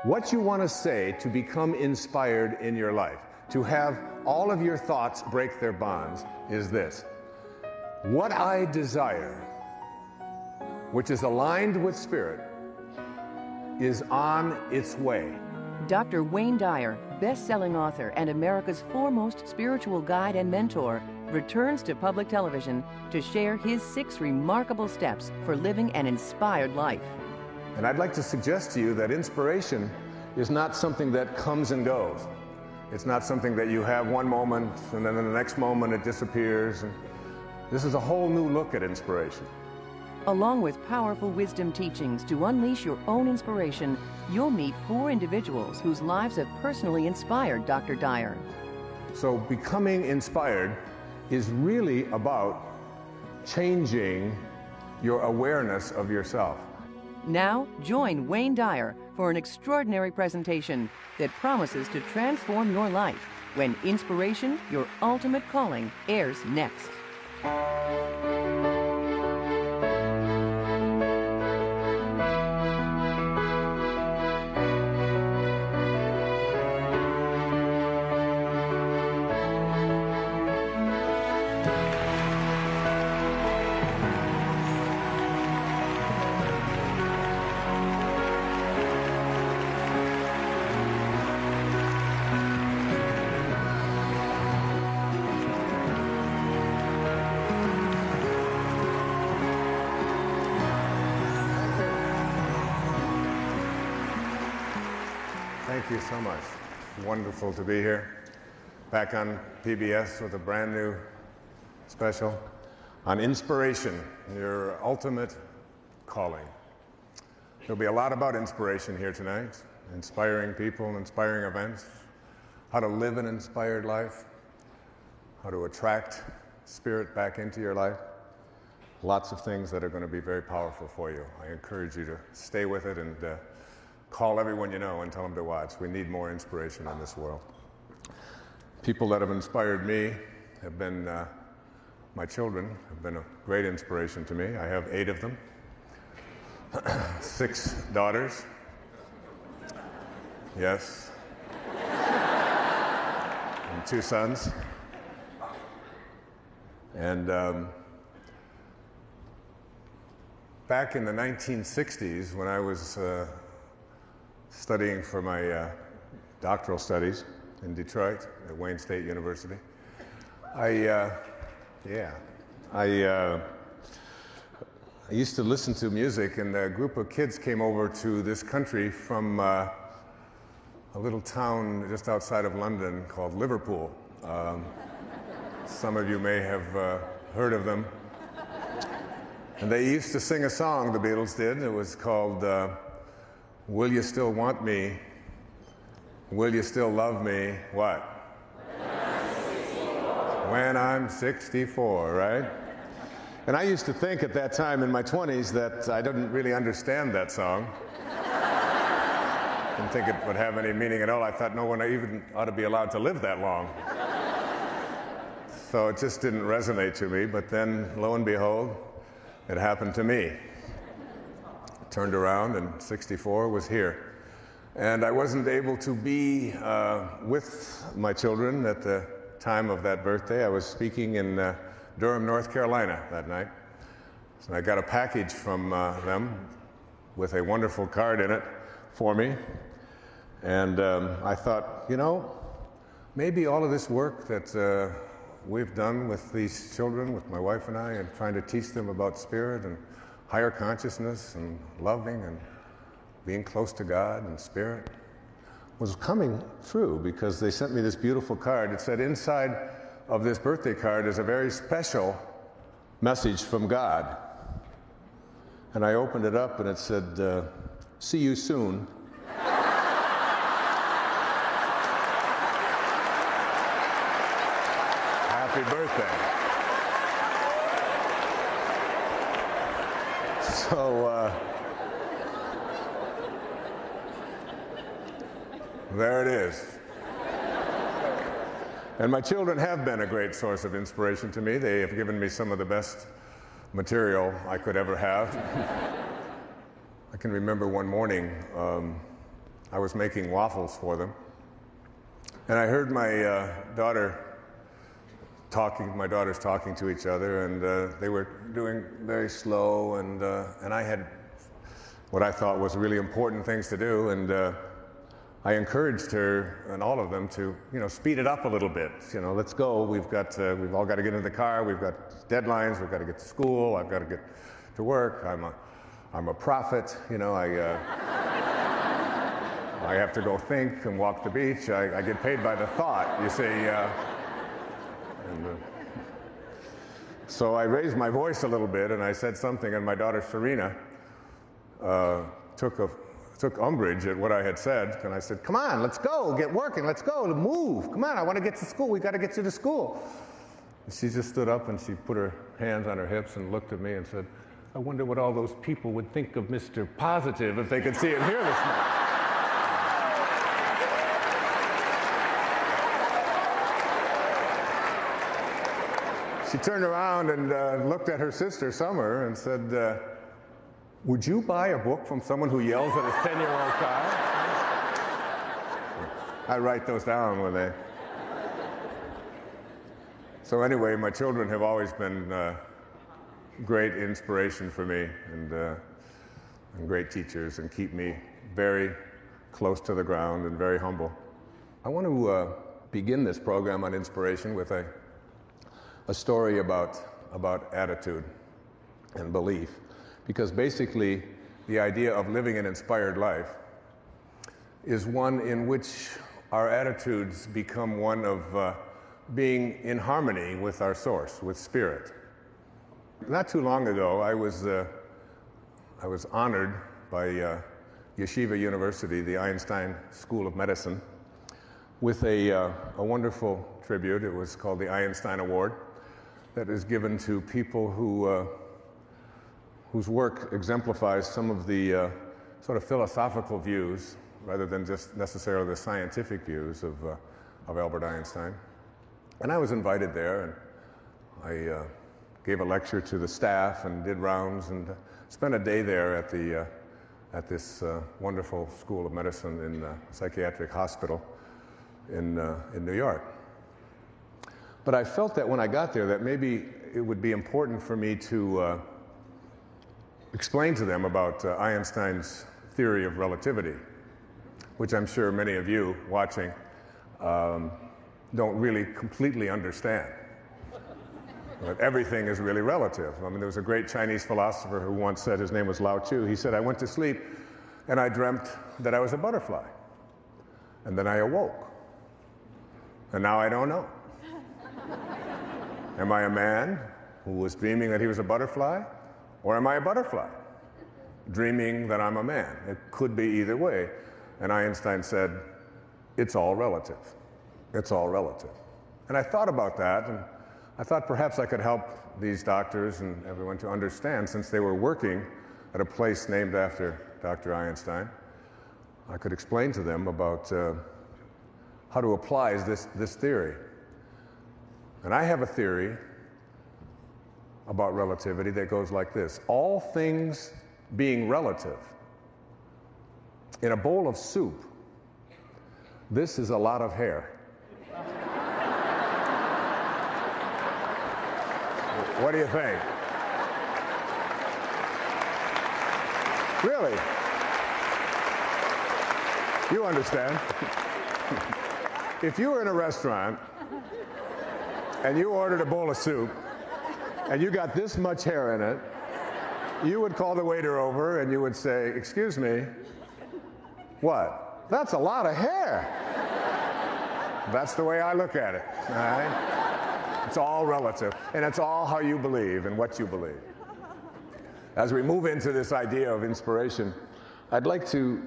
what you want to say to become inspired in your life, to have all of your thoughts break their bonds, is this: what I desire, which is aligned with Spirit, is on its way. Dr. Wayne Dyer, best-selling author and America's foremost spiritual guide and mentor, returns to public television to share his 6 remarkable steps for living an inspired life. And I'd like to suggest to you that inspiration is not something that comes and goes. It's not something that you have one moment and then in the next moment it disappears. And this is a whole new look at inspiration. Along with powerful wisdom teachings to unleash your own inspiration, you'll meet 4 individuals whose lives have personally inspired Dr. Dyer. So becoming inspired is really about changing your awareness of yourself. Now, join Wayne Dyer for an extraordinary presentation that promises to transform your life when Inspiration, Your Ultimate Calling airs next. Thank you so much. Wonderful to be here. Back on PBS with a brand new special on inspiration, your ultimate calling. There'll be a lot about inspiration here tonight. Inspiring people, inspiring events, how to live an inspired life, how to attract spirit back into your life. Lots of things that are going to be very powerful for you. I encourage you to stay with it and call everyone you know and tell them to watch. We need more inspiration in this world. People that have inspired me have been, my children have been a great inspiration to me. I have 8 of them, 6 daughters. Yes. And 2 sons. And back in the 1960s, when I was studying for my doctoral studies in Detroit at Wayne State University, I used to listen to music, and a group of kids came over to this country from a little town just outside of London called Liverpool. Some of you may have heard of them. And they used to sing a song, the Beatles did. It was called Will You Still Want Me? Will you still love me? What? When I'm 64, right? And I used to think at that time in my 20s that I didn't really understand that song. Didn't think it would have any meaning at all. I thought no one even ought to be allowed to live that long. So it just didn't resonate to me. But then, lo and behold, it happened to me. Turned around and 64 was here. And I wasn't able to be with my children at the time of that birthday. I was speaking in Durham, North Carolina that night. So I got a package from them with a wonderful card in it for me. And I thought, you know, maybe all of this work that we've done with these children, with my wife and I, and trying to teach them about spirit and higher consciousness and loving and being close to God and spirit, was coming true, because they sent me this beautiful card. It said inside of this birthday card is a very special message from God. And I opened it up and it said, see you soon. Happy birthday. So there it is. And my children have been a great source of inspiration to me. They have given me some of the best material I could ever have. I can remember one morning, I was making waffles for them. And I heard my daughters talking to each other, and they were doing very slow, and I had what I thought was really important things to do, and I encouraged her and all of them to, speed it up a little bit. Let's go. We've all got to get in the car. We've got deadlines. We've got to get to school. I've got to get to work. I'm a prophet. I have to go think and walk the beach. I get paid by the thought, you see. So I raised my voice a little bit, and I said something, and my daughter Serena took umbrage at what I had said, and I said, "Come on, let's go, get working, let's go, move. Come on, I want to get to school. We got to get you to school." And she just stood up and she put her hands on her hips and looked at me and said, "I wonder what all those people would think of Mr. Positive if they could see him here this morning." She turned around and looked at her sister, Summer, and said, "Would you buy a book from someone who yells at his 10-year-old child?" I write those down when they... So anyway, my children have always been great inspiration for me, and great teachers, and keep me very close to the ground and very humble. I want to begin this program on inspiration with a story about attitude and belief, because basically the idea of living an inspired life is one in which our attitudes become one of being in harmony with our source, with spirit. Not too long ago, I was honored by Yeshiva University, the Einstein School of Medicine, with a wonderful tribute. It was called the Einstein Award, that is given to people whose work exemplifies some of the sort of philosophical views, rather than just necessarily the scientific views of Albert Einstein. And I was invited there, and I gave a lecture to the staff and did rounds and spent a day there at this wonderful School of Medicine in a psychiatric hospital in New York. But I felt that when I got there that maybe it would be important for me to explain to them about Einstein's theory of relativity, which I'm sure many of you watching don't really completely understand. But everything is really relative. I mean, there was a great Chinese philosopher who once said, his name was Lao Tzu, he said, "I went to sleep and I dreamt that I was a butterfly. And then I awoke. And now I don't know. Am I a man who was dreaming that he was a butterfly? Or am I a butterfly dreaming that I'm a man? It could be either way." And Einstein said, "It's all relative. It's all relative." And I thought about that, and I thought perhaps I could help these doctors and everyone to understand, since they were working at a place named after Dr. Einstein, I could explain to them about how to apply this theory. And I have a theory about relativity that goes like this: all things being relative, in a bowl of soup, this is a lot of hair. What do you think? Really? You understand? If you were in a restaurant and you ordered a bowl of soup and you got this much hair in it, you would call the waiter over and you would say, "Excuse me, what? That's a lot of hair." That's the way I look at it, all right? It's all relative, and it's all how you believe and what you believe. As we move into this idea of inspiration, I'd like to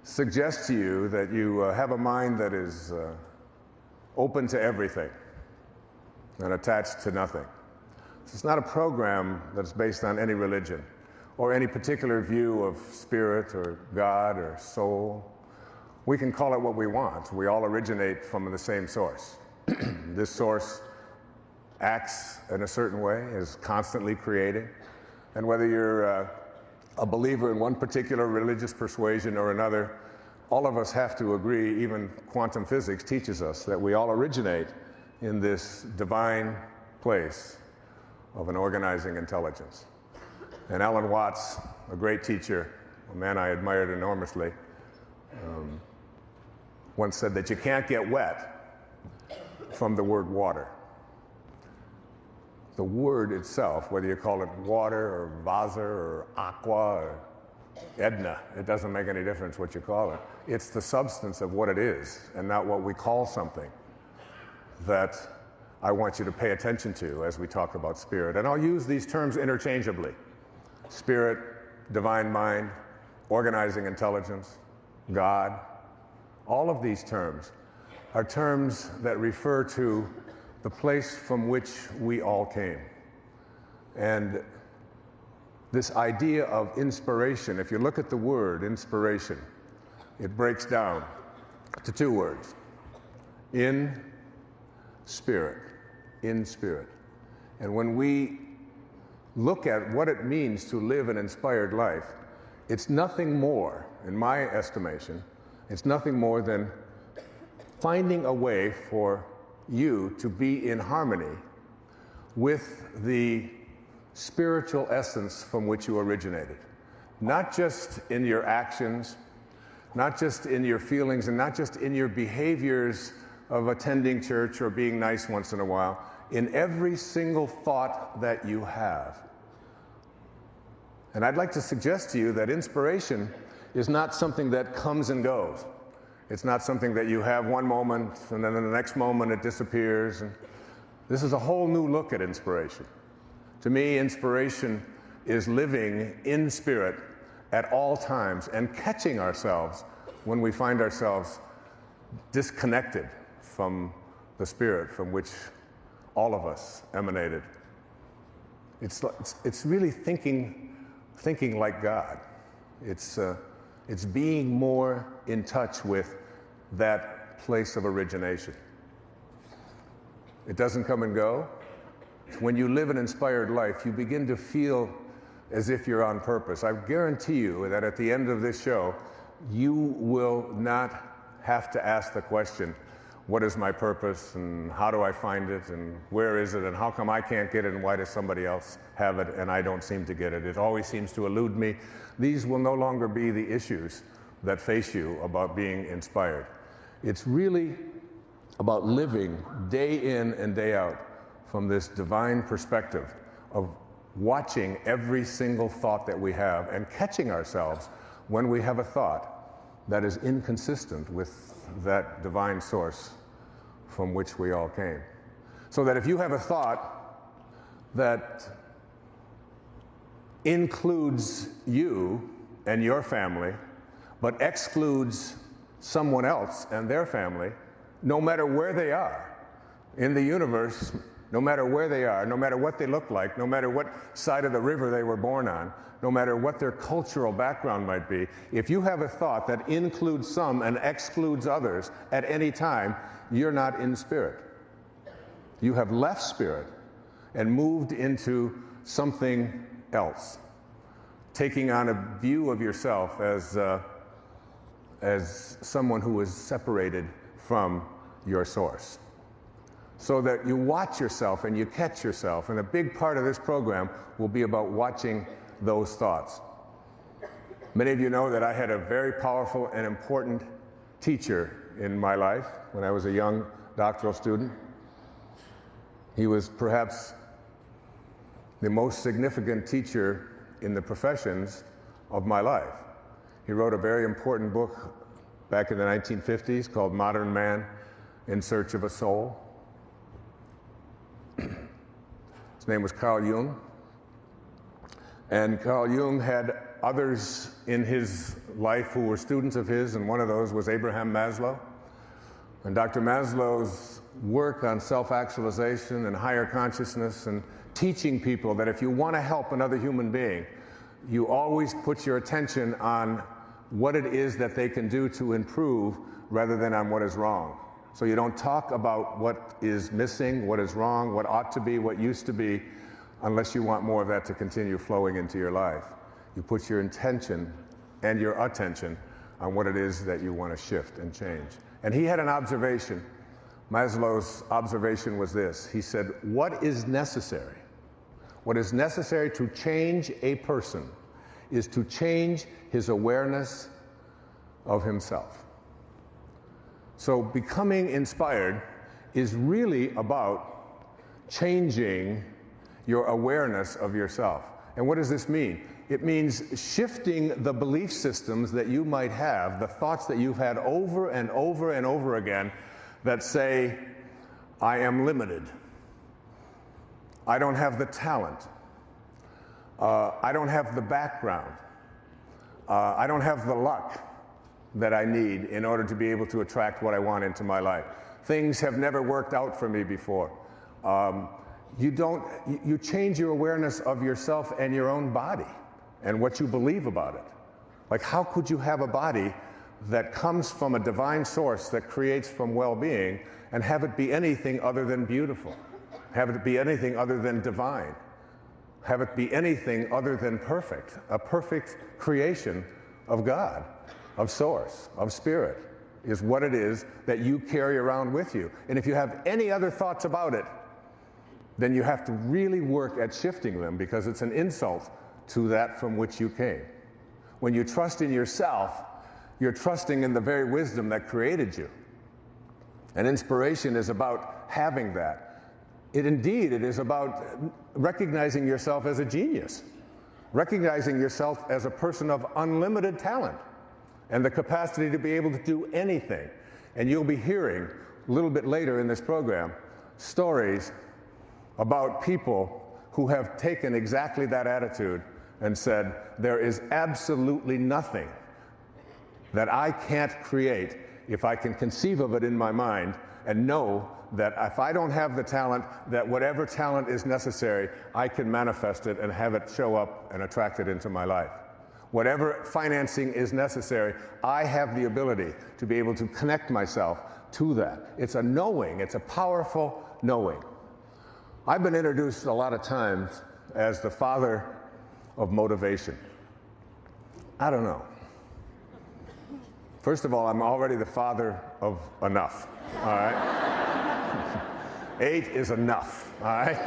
suggest to you that you have a mind that is open to everything and attached to nothing. It's not a program that's based on any religion or any particular view of spirit or God or soul. We can call it what we want. We all originate from the same source. This source acts in a certain way, is constantly creating. And whether you're a believer in one particular religious persuasion or another, all of us have to agree, even quantum physics teaches us, that we all originate in this divine place of an organizing intelligence. And Alan Watts, a great teacher, a man I admired enormously, once said that you can't get wet from the word water. The word itself, whether you call it water or vasa or aqua or Edna, it doesn't make any difference what you call it. It's the substance of what it is and not what we call something that I want you to pay attention to as we talk about spirit. And I'll use these terms interchangeably. Spirit, divine mind, organizing intelligence, God. All of these terms are terms that refer to the place from which we all came. And this idea of inspiration, if you look at the word inspiration, it breaks down to two words. In spirit. In spirit. And when we look at what it means to live an inspired life, it's nothing more, in my estimation, it's nothing more than finding a way for you to be in harmony with the spiritual essence from which you originated. Not just in your actions, not just in your feelings, and not just in your behaviors of attending church or being nice once in a while, in every single thought that you have. And I'd like to suggest to you that inspiration is not something that comes and goes. It's not something that you have one moment and then in the next moment it disappears. And this is a whole new look at inspiration. To me, inspiration is living in spirit at all times and catching ourselves when we find ourselves disconnected from the spirit from which all of us emanated. It's really thinking like God. It's being more in touch with that place of origination. It doesn't come and go. When you live an inspired life, you begin to feel as if you're on purpose. I guarantee you that at the end of this show, you will not have to ask the question, what is my purpose and how do I find it and where is it and how come I can't get it and why does somebody else have it and I don't seem to get it? It always seems to elude me. These will no longer be the issues that face you about being inspired. It's really about living day in and day out from this divine perspective of watching every single thought that we have and catching ourselves when we have a thought that is inconsistent with that divine source from which we all came. So that if you have a thought that includes you and your family, but excludes someone else and their family, no matter where they are in the universe, no matter where they are, no matter what they look like, no matter what side of the river they were born on, no matter what their cultural background might be, if you have a thought that includes some and excludes others at any time, you're not in spirit. You have left spirit and moved into something else, taking on a view of yourself as someone who is separated from your source. So that you watch yourself and you catch yourself, and a big part of this program will be about watching those thoughts. Many of you know that I had a very powerful and important teacher in my life when I was a young doctoral student. He was perhaps the most significant teacher in the professions of my life. He wrote a very important book back in the 1950s called Modern Man in Search of a Soul. His name was Carl Jung. And Carl Jung had others in his life who were students of his, and one of those was Abraham Maslow. And Dr. Maslow's work on self-actualization and higher consciousness and teaching people that if you want to help another human being, you always put your attention on what it is that they can do to improve rather than on what is wrong. So you don't talk about what is missing, what is wrong, what ought to be, what used to be, unless you want more of that to continue flowing into your life. You put your intention and your attention on what it is that you want to shift and change. And he had an observation. Maslow's observation was this. He said, what is necessary? What is necessary to change a person is to change his awareness of himself. So becoming inspired is really about changing your awareness of yourself. And what does this mean? It means shifting the belief systems that you might have, the thoughts that you've had over and over and over again that say, I am limited. I don't have the talent. I don't have the background. I don't have the luck that I need in order to be able to attract what I want into my life. Things have never worked out for me before. You change your awareness of yourself and your own body and what you believe about it. Like, how could you have a body that comes from a divine source that creates from well-being and have it be anything other than beautiful? Have it be anything other than divine? Have it be anything other than perfect? A perfect creation of God, of source, of spirit, is what it is that you carry around with you. And if you have any other thoughts about it, then you have to really work at shifting them, because it's an insult to that from which you came. When you trust in yourself, you're trusting in the very wisdom that created you. And inspiration is about having that. It is about recognizing yourself as a genius, recognizing yourself as a person of unlimited talent and the capacity to be able to do anything. And you'll be hearing a little bit later in this program stories about people who have taken exactly that attitude and said, there is absolutely nothing that I can't create if I can conceive of it in my mind and know that if I don't have the talent, that whatever talent is necessary, I can manifest it and have it show up and attract it into my life. Whatever financing is necessary, I have the ability to be able to connect myself to that. It's a knowing, it's a powerful knowing. I've been introduced a lot of times as the father of motivation. I don't know. First of all, I'm already the father of enough, all right? 8 is enough, all right?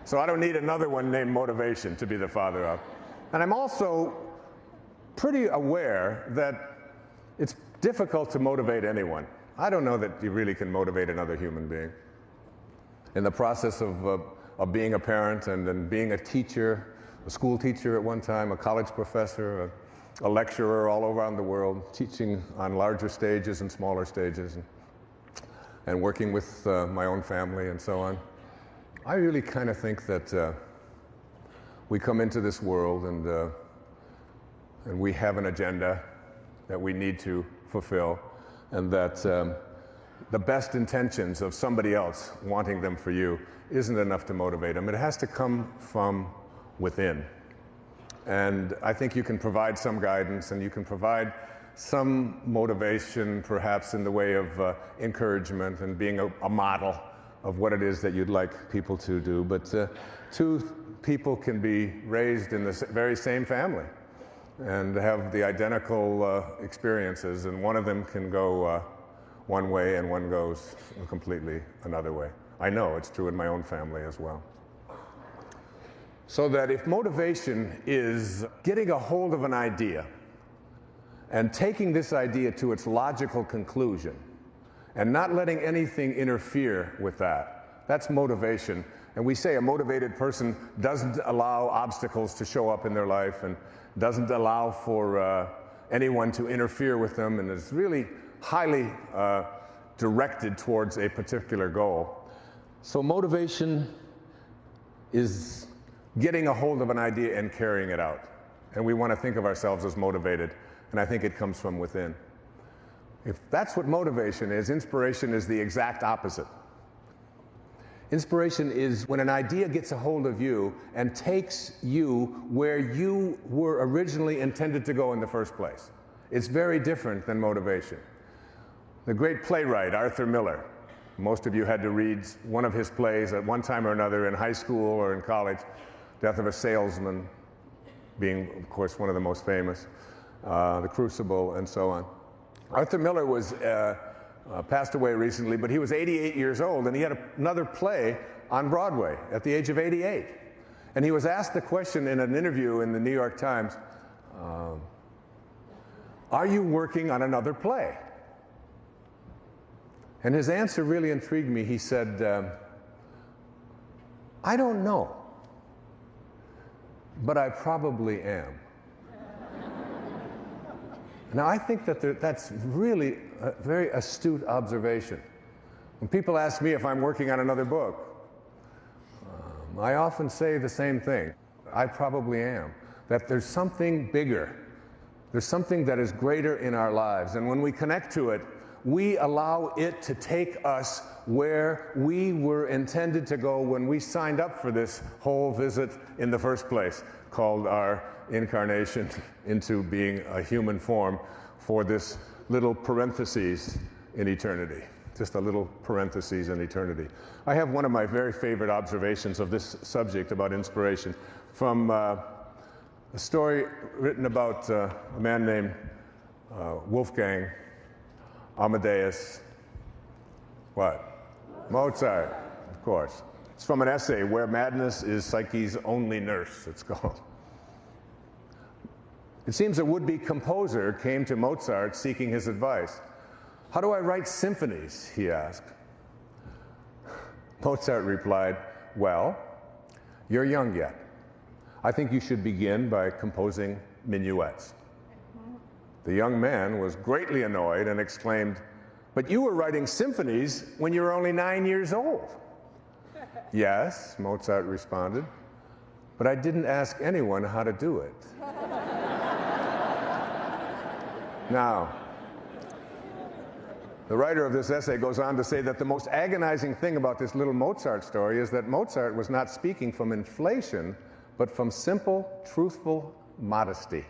So I don't need another one named motivation to be the father of. And I'm also pretty aware that it's difficult to motivate anyone. I don't know that you really can motivate another human being. In the process of being a parent and then being a teacher, a school teacher at one time, a college professor, a lecturer all around the world, teaching on larger stages and smaller stages, and working with my own family and so on. I really kind of think that we come into this world and we have an agenda that we need to fulfill, and that the best intentions of somebody else wanting them for you isn't enough to motivate them. It has to come from within. And I think you can provide some guidance and you can provide some motivation, perhaps in the way of encouragement and being a model of what it is that you'd like people to do. But two people can be raised in the very same family and have the identical experiences, and one of them can go one way and one goes completely another way. I know it's true in my own family as well. So that if motivation is getting a hold of an idea and taking this idea to its logical conclusion and not letting anything interfere with that, that's motivation. And we say a motivated person doesn't allow obstacles to show up in their life and doesn't allow for anyone to interfere with them, and is really highly directed towards a particular goal. So motivation is getting a hold of an idea and carrying it out. And we want to think of ourselves as motivated, and I think it comes from within. If that's what motivation is, inspiration is the exact opposite. Inspiration is when an idea gets a hold of you and takes you where you were originally intended to go in the first place. It's very different than motivation. The great playwright Arthur Miller, most of you had to read one of his plays at one time or another in high school or in college. Death of a Salesman being, of course, one of the most famous. The Crucible, and so on. Arthur Miller was passed away recently, but he was 88 years old, and he had another play on Broadway at the age of 88. And he was asked the question in an interview in the New York Times, are you working on another play? And his answer really intrigued me. He said, I don't know, but I probably am. Now, I think that that's really a very astute observation. When people ask me if I'm working on another book, I often say the same thing. I probably am. That there's something bigger. There's something that is greater in our lives. And when we connect to it, we allow it to take us where we were intended to go when we signed up for this whole visit in the first place, called our incarnation into being a human form for this little parentheses in eternity. Just a little parentheses in eternity. I have one of my very favorite observations of this subject about inspiration from a story written about a man named Wolfgang Amadeus, what? Mozart, of course. It's from an essay, Where Madness is Psyche's Only Nurse, it's called. It seems a would-be composer came to Mozart seeking his advice. How do I write symphonies, he asked. Mozart replied, well, you're young yet. I think you should begin by composing minuets. The young man was greatly annoyed and exclaimed, but you were writing symphonies when you were only 9 years old. Yes, Mozart responded, but I didn't ask anyone how to do it. Now, the writer of this essay goes on to say that the most agonizing thing about this little Mozart story is that Mozart was not speaking from inflation, but from simple, truthful modesty.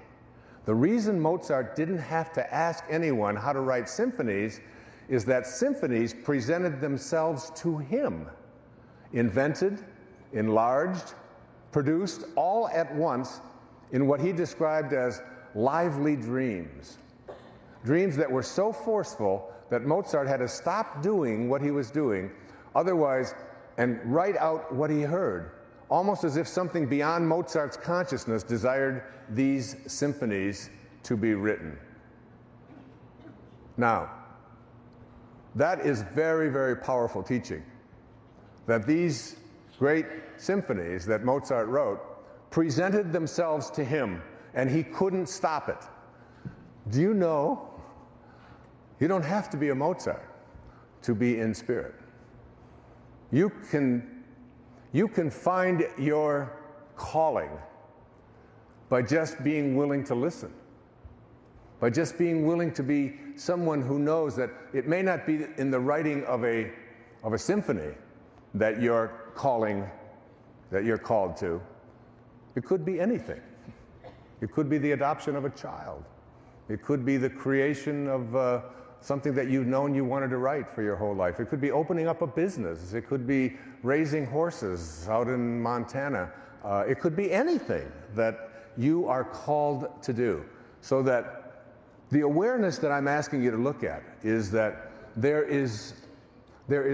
The reason Mozart didn't have to ask anyone how to write symphonies is that symphonies presented themselves to him, invented, enlarged, produced all at once in what he described as lively dreams. Dreams that were so forceful that Mozart had to stop doing what he was doing, otherwise, and write out what he heard, almost as if something beyond Mozart's consciousness desired these symphonies to be written. Now, that is very, very powerful teaching, that these great symphonies that Mozart wrote presented themselves to him, and he couldn't stop it. Do you know, you don't have to be a Mozart to be in spirit. You can find your calling by just being willing to listen, by just being willing to be someone who knows that it may not be in the writing of a symphony that you're called to. It could be anything. It could be the adoption of a child. It could be the creation of something that you've known you wanted to write for your whole life. It could be opening up a business. It could be raising horses out in Montana. It could be anything that you are called to do. So that the awareness that I'm asking you to look at is that there is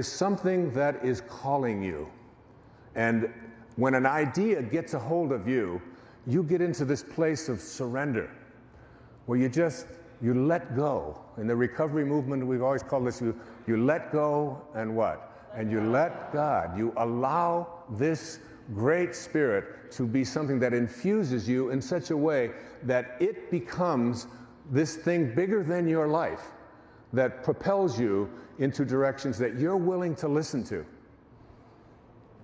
something that is calling you. And when an idea gets a hold of you, you get into this place of surrender, where you let go. In the recovery movement, we've always called this, you let go and what? And you let God. You allow this great spirit to be something that infuses you in such a way that it becomes this thing bigger than your life, that propels you into directions that you're willing to listen to.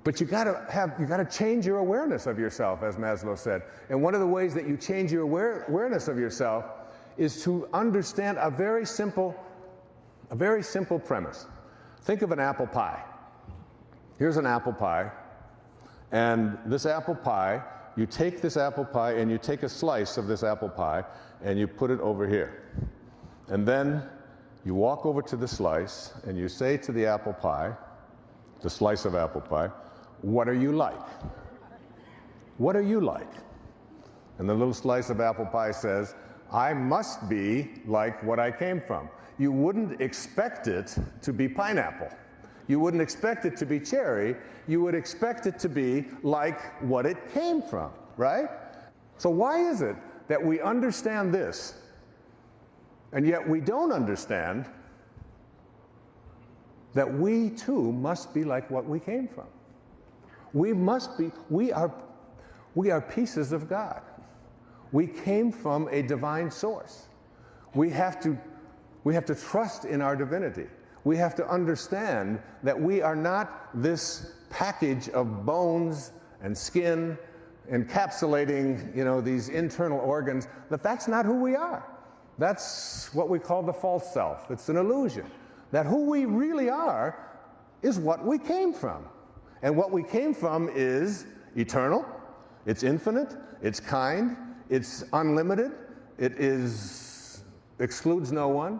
But you gotta change your awareness of yourself, as Maslow said. And one of the ways that you change your awareness of yourself is to understand a very simple premise. Think of an apple pie. Here's an apple pie, and this apple pie, you take this apple pie and you take a slice of this apple pie and you put it over here. And then you walk over to the slice and you say to the apple pie, the slice of apple pie, what are you like? What are you like? And the little slice of apple pie says, I must be like what I came from. You wouldn't expect it to be pineapple. You wouldn't expect it to be cherry. You would expect it to be like what it came from, right? So why is it that we understand this, and yet we don't understand that we too must be like what we came from? We are pieces of God. We came from a divine source. We have to trust in our divinity. We have to understand that we are not this package of bones and skin encapsulating, these internal organs, that's not who we are. That's what we call the false self. It's an illusion. That who we really are is what we came from. And what we came from is eternal, it's infinite, it's kind, it's unlimited, it excludes no one.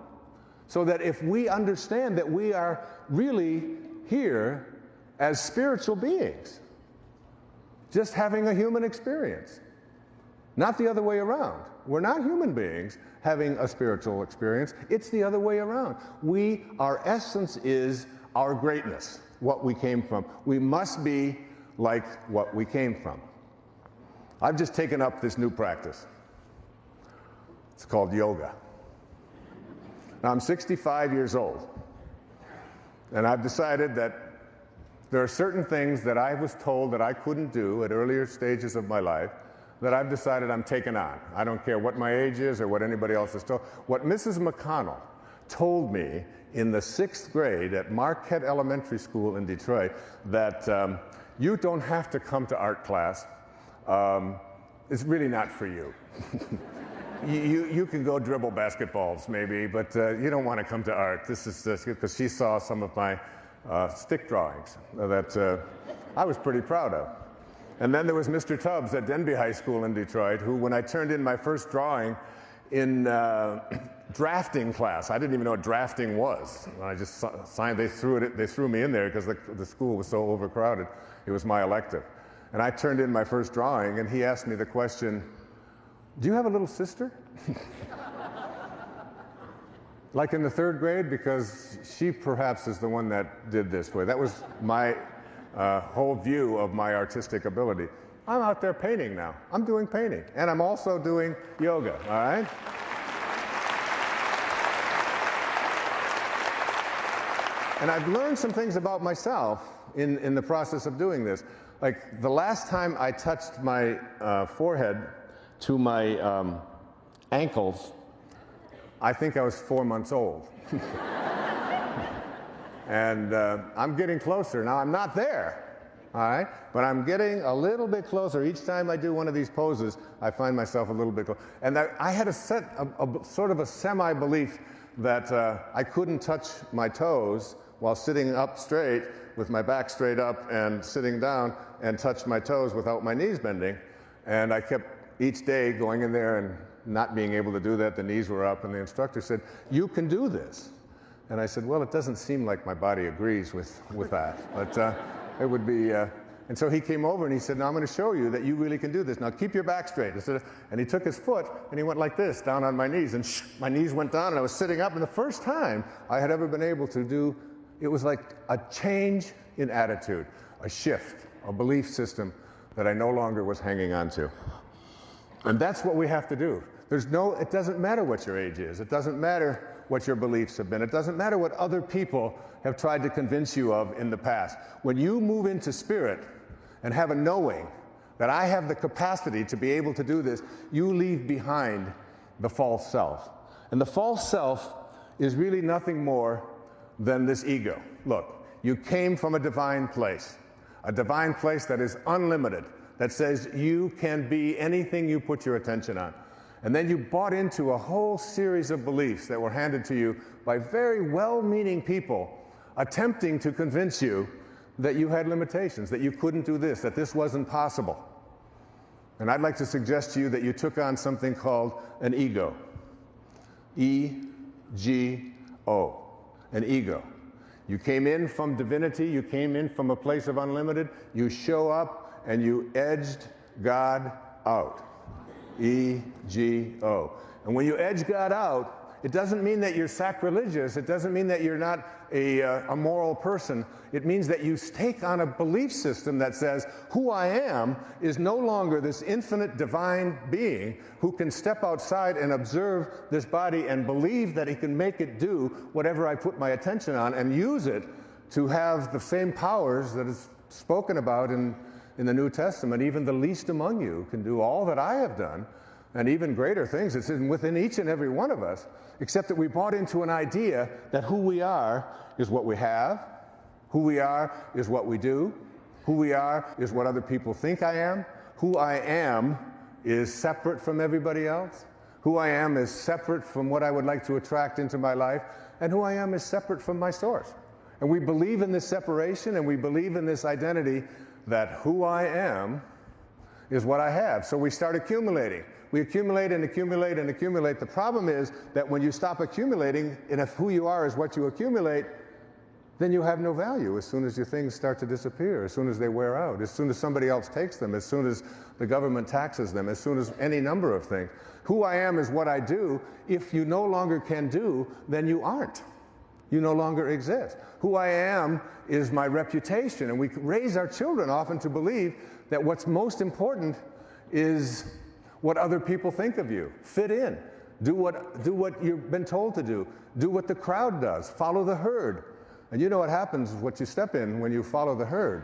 So that if we understand that we are really here as spiritual beings, just having a human experience, not the other way around. We're not human beings having a spiritual experience. It's the other way around. Our essence is our greatness, what we came from. We must be like what we came from. I've just taken up this new practice. It's called yoga. Now, I'm 65 years old, and I've decided that there are certain things that I was told that I couldn't do at earlier stages of my life that I've decided I'm taking on. I don't care what my age is or what anybody else has told. What Mrs. McConnell told me in the 6th grade at Marquette Elementary School in Detroit, that you don't have to come to art class. It's really not for you. You can go dribble basketballs maybe, but you don't want to come to art. This is because she saw some of my stick drawings that I was pretty proud of. And then there was Mr. Tubbs at Denby High School in Detroit, who, when I turned in my first drawing in drafting class, I didn't even know what drafting was. I just signed. They threw me in there because the school was so overcrowded. It was my elective, and I turned in my first drawing, and he asked me the question, "Do you have a little sister?" Like in the 3rd grade, because she perhaps is the one that did this for you. That was my whole view of my artistic ability. I'm out there painting now. I'm doing painting. And I'm also doing yoga, all right? And I've learned some things about myself in the process of doing this. Like the last time I touched my forehead to my ankles, I think I was 4 months old. And I'm getting closer. Now, I'm not there, all right? But I'm getting a little bit closer. Each time I do one of these poses, I find myself a little bit closer. And I had a sort of a semi-belief that I couldn't touch my toes while sitting up straight with my back straight up and sitting down and touch my toes without my knees bending. And I kept each day going in there and not being able to do that. The knees were up, and the instructor said, "You can do this." And I said, "Well, it doesn't seem like my body agrees with that, but it would be." And so he came over and he said, "Now I'm going to show you that you really can do this. Now keep your back straight." And he took his foot and he went like this down on my knees, and my knees went down, and I was sitting up. And the first time I had ever been able to do, it was like a change in attitude, a shift, a belief system that I no longer was hanging on to. And that's what we have to do. It doesn't matter what your age is. It doesn't matter what your beliefs have been. It doesn't matter what other people have tried to convince you of in the past. When you move into spirit and have a knowing that I have the capacity to be able to do this, you leave behind the false self. And the false self is really nothing more than this ego. Look, you came from a divine place that is unlimited, that says you can be anything you put your attention on. And then you bought into a whole series of beliefs that were handed to you by very well-meaning people attempting to convince you that you had limitations, that you couldn't do this, that this wasn't possible. And I'd like to suggest to you that you took on something called an ego. E-G-O, an ego. You came in from divinity, you came in from a place of unlimited, you show up and you edged God out. E-G-O. And when you edge God out, it doesn't mean that you're sacrilegious. It doesn't mean that you're not a moral person. It means that you take on a belief system that says, who I am is no longer this infinite divine being who can step outside and observe this body and believe that he can make it do whatever I put my attention on and use it to have the same powers that is spoken about in the New Testament. Even the least among you can do all that I have done, and even greater things. It's within each and every one of us, except that we bought into an idea that who we are is what we have, who we are is what we do, who we are is what other people think I am, who I am is separate from everybody else, who I am is separate from what I would like to attract into my life, and who I am is separate from my source. And we believe in this separation, and we believe in this identity that who I am is what I have. So we start accumulating. We accumulate and accumulate and accumulate. The problem is that when you stop accumulating, and if who you are is what you accumulate, then you have no value as soon as your things start to disappear, as soon as they wear out, as soon as somebody else takes them, as soon as the government taxes them, as soon as any number of things. Who I am is what I do. If you no longer can do, then you aren't. You no longer exist. Who I am is my reputation, and we raise our children often to believe that what's most important is what other people think of you. Fit in. Do what you've been told to do. Do what the crowd does. Follow the herd. And you know what happens, what you step in when you follow the herd.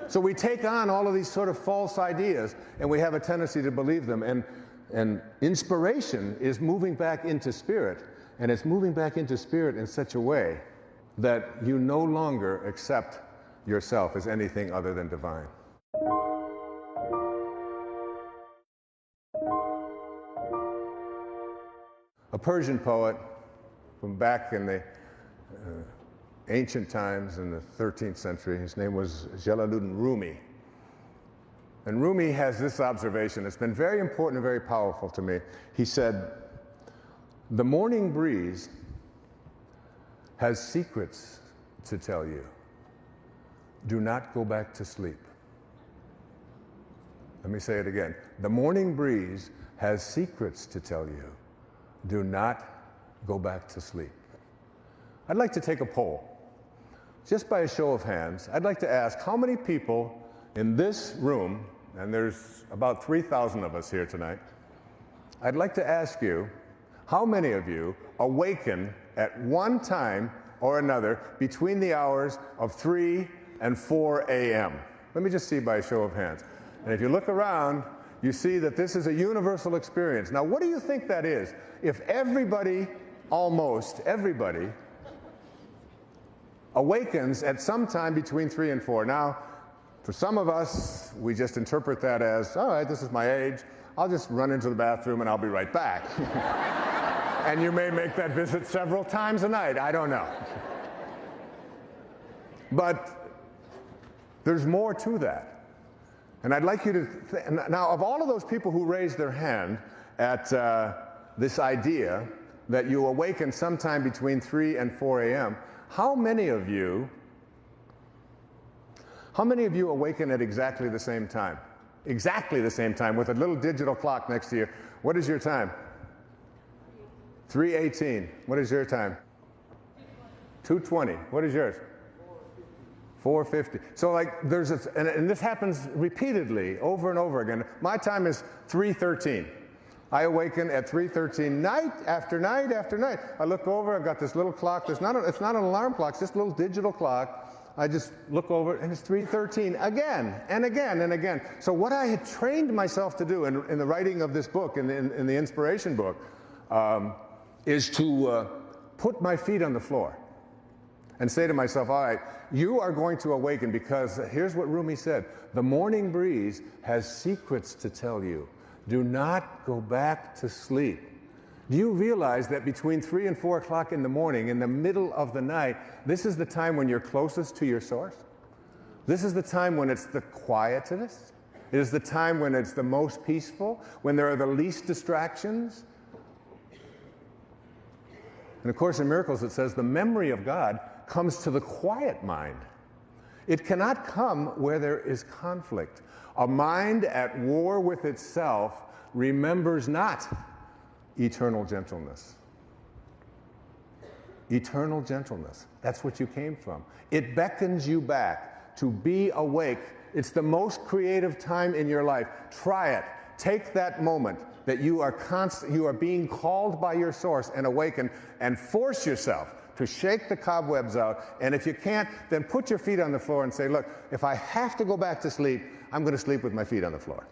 So we take on all of these sort of false ideas, and we have a tendency to believe them. And inspiration is moving back into spirit, and it's moving back into spirit in such a way that you no longer accept yourself as anything other than divine. A Persian poet from back in the ancient times in the 13th century, his name was Jalaluddin Rumi. And Rumi has this observation. It's been very important and very powerful to me. He said, "The morning breeze has secrets to tell you. Do not go back to sleep." Let me say it again. The morning breeze has secrets to tell you. Do not go back to sleep. I'd like to take a poll. Just by a show of hands, I'd like to ask how many people in this room, and there's about 3,000 of us here tonight, I'd like to ask you, how many of you awaken at one time or another between the hours of 3 and 4 a.m.? Let me just see by a show of hands. And if you look around, you see that this is a universal experience. Now, what do you think that is? If everybody, almost everybody, awakens at some time between 3 and 4. Now, for some of us, we just interpret that as, all right, this is my age. I'll just run into the bathroom and I'll be right back. And you may make that visit several times a night. I don't know. But there's more to that. And I'd like you to, now of all of those people who raised their hand at this idea that you awaken sometime between 3 and 4 a.m., how many of you awaken at exactly the same time? Exactly the same time with a little digital clock next to you. What is your time? 3:18. What is your time? 2:20. What is yours? 4:50. So like there's and this happens repeatedly over and over again. My time is 3:13. I awaken at 3:13 night after night after night. I look over, I've got this little clock. It's not an alarm clock, it's just a little digital clock. I just look over and it's 3:13 again and again and again. So what I had trained myself to do in the writing of this book, in the inspiration book, is to put my feet on the floor and say to myself, all right, you are going to awaken because here's what Rumi said, the morning breeze has secrets to tell you. Do not go back to sleep. Do you realize that between 3 and 4 o'clock in the morning, in the middle of the night, this is the time when you're closest to your source? This is the time when it's the quietest. It is the time when it's the most peaceful, when there are the least distractions. And of course, in Miracles, it says the memory of God comes to the quiet mind. It cannot come where there is conflict. A mind at war with itself remembers not eternal gentleness. Eternal gentleness. That's what you came from. It beckons you back to be awake. It's the most creative time in your life. Try it. Take that moment that you are being called by your source and awaken, and force yourself to shake the cobwebs out. And if you can't, then put your feet on the floor and say, look, if I have to go back to sleep, I'm going to sleep with my feet on the floor.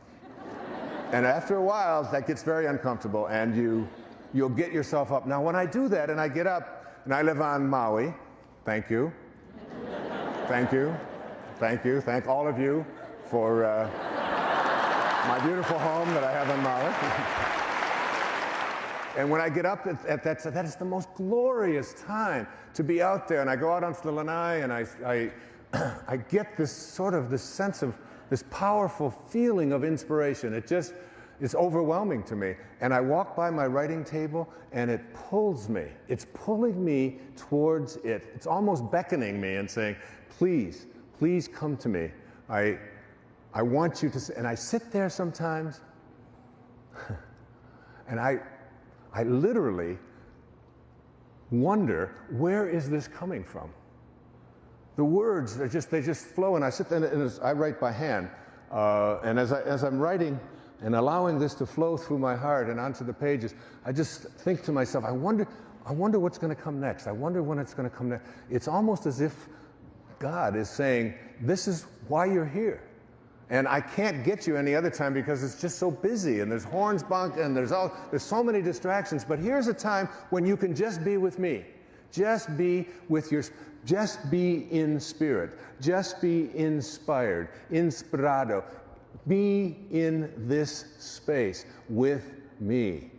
And after a while, that gets very uncomfortable, and you'll get yourself up. Now, when I do that and I get up, and I live on Maui, thank you. Thank you. Thank you. Thank all of you for my beautiful home that I have on Maui. And when I get up at that is the most glorious time to be out there. And I go out onto the lanai, and I get this sense of this powerful feeling of inspiration. It's overwhelming to me. And I walk by my writing table, and it pulls me. It's pulling me towards it. It's almost beckoning me and saying, please, please come to me. I want you to, and I sit there sometimes, and I literally wonder, where is this coming from? The words, they just flow, and I sit there, and I write by hand. And as I'm writing and allowing this to flow through my heart and onto the pages, I just think to myself, I wonder what's going to come next. I wonder when it's going to come next. It's almost as if God is saying, this is why you're here. And I can't get you any other time because it's just so busy, and there's horns bonk, and there's so many distractions. But here's a time when you can just be with me. Just be in spirit. Just be inspired. Inspirado. Be in this space with me.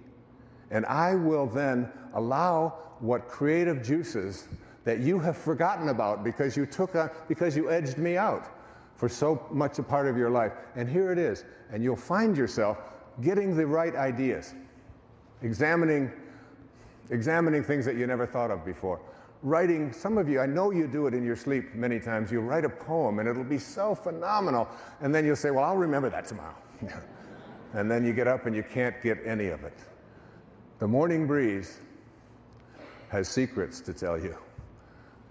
And I will then allow what creative juices that you have forgotten about because you edged me out for so much a part of your life. And here it is. And you'll find yourself getting the right ideas, examining things that you never thought of before. Writing, some of you, I know you do it in your sleep many times. You write a poem, and it'll be so phenomenal. And then you'll say, well, I'll remember that tomorrow. And then you get up and you can't get any of it. The morning breeze has secrets to tell you.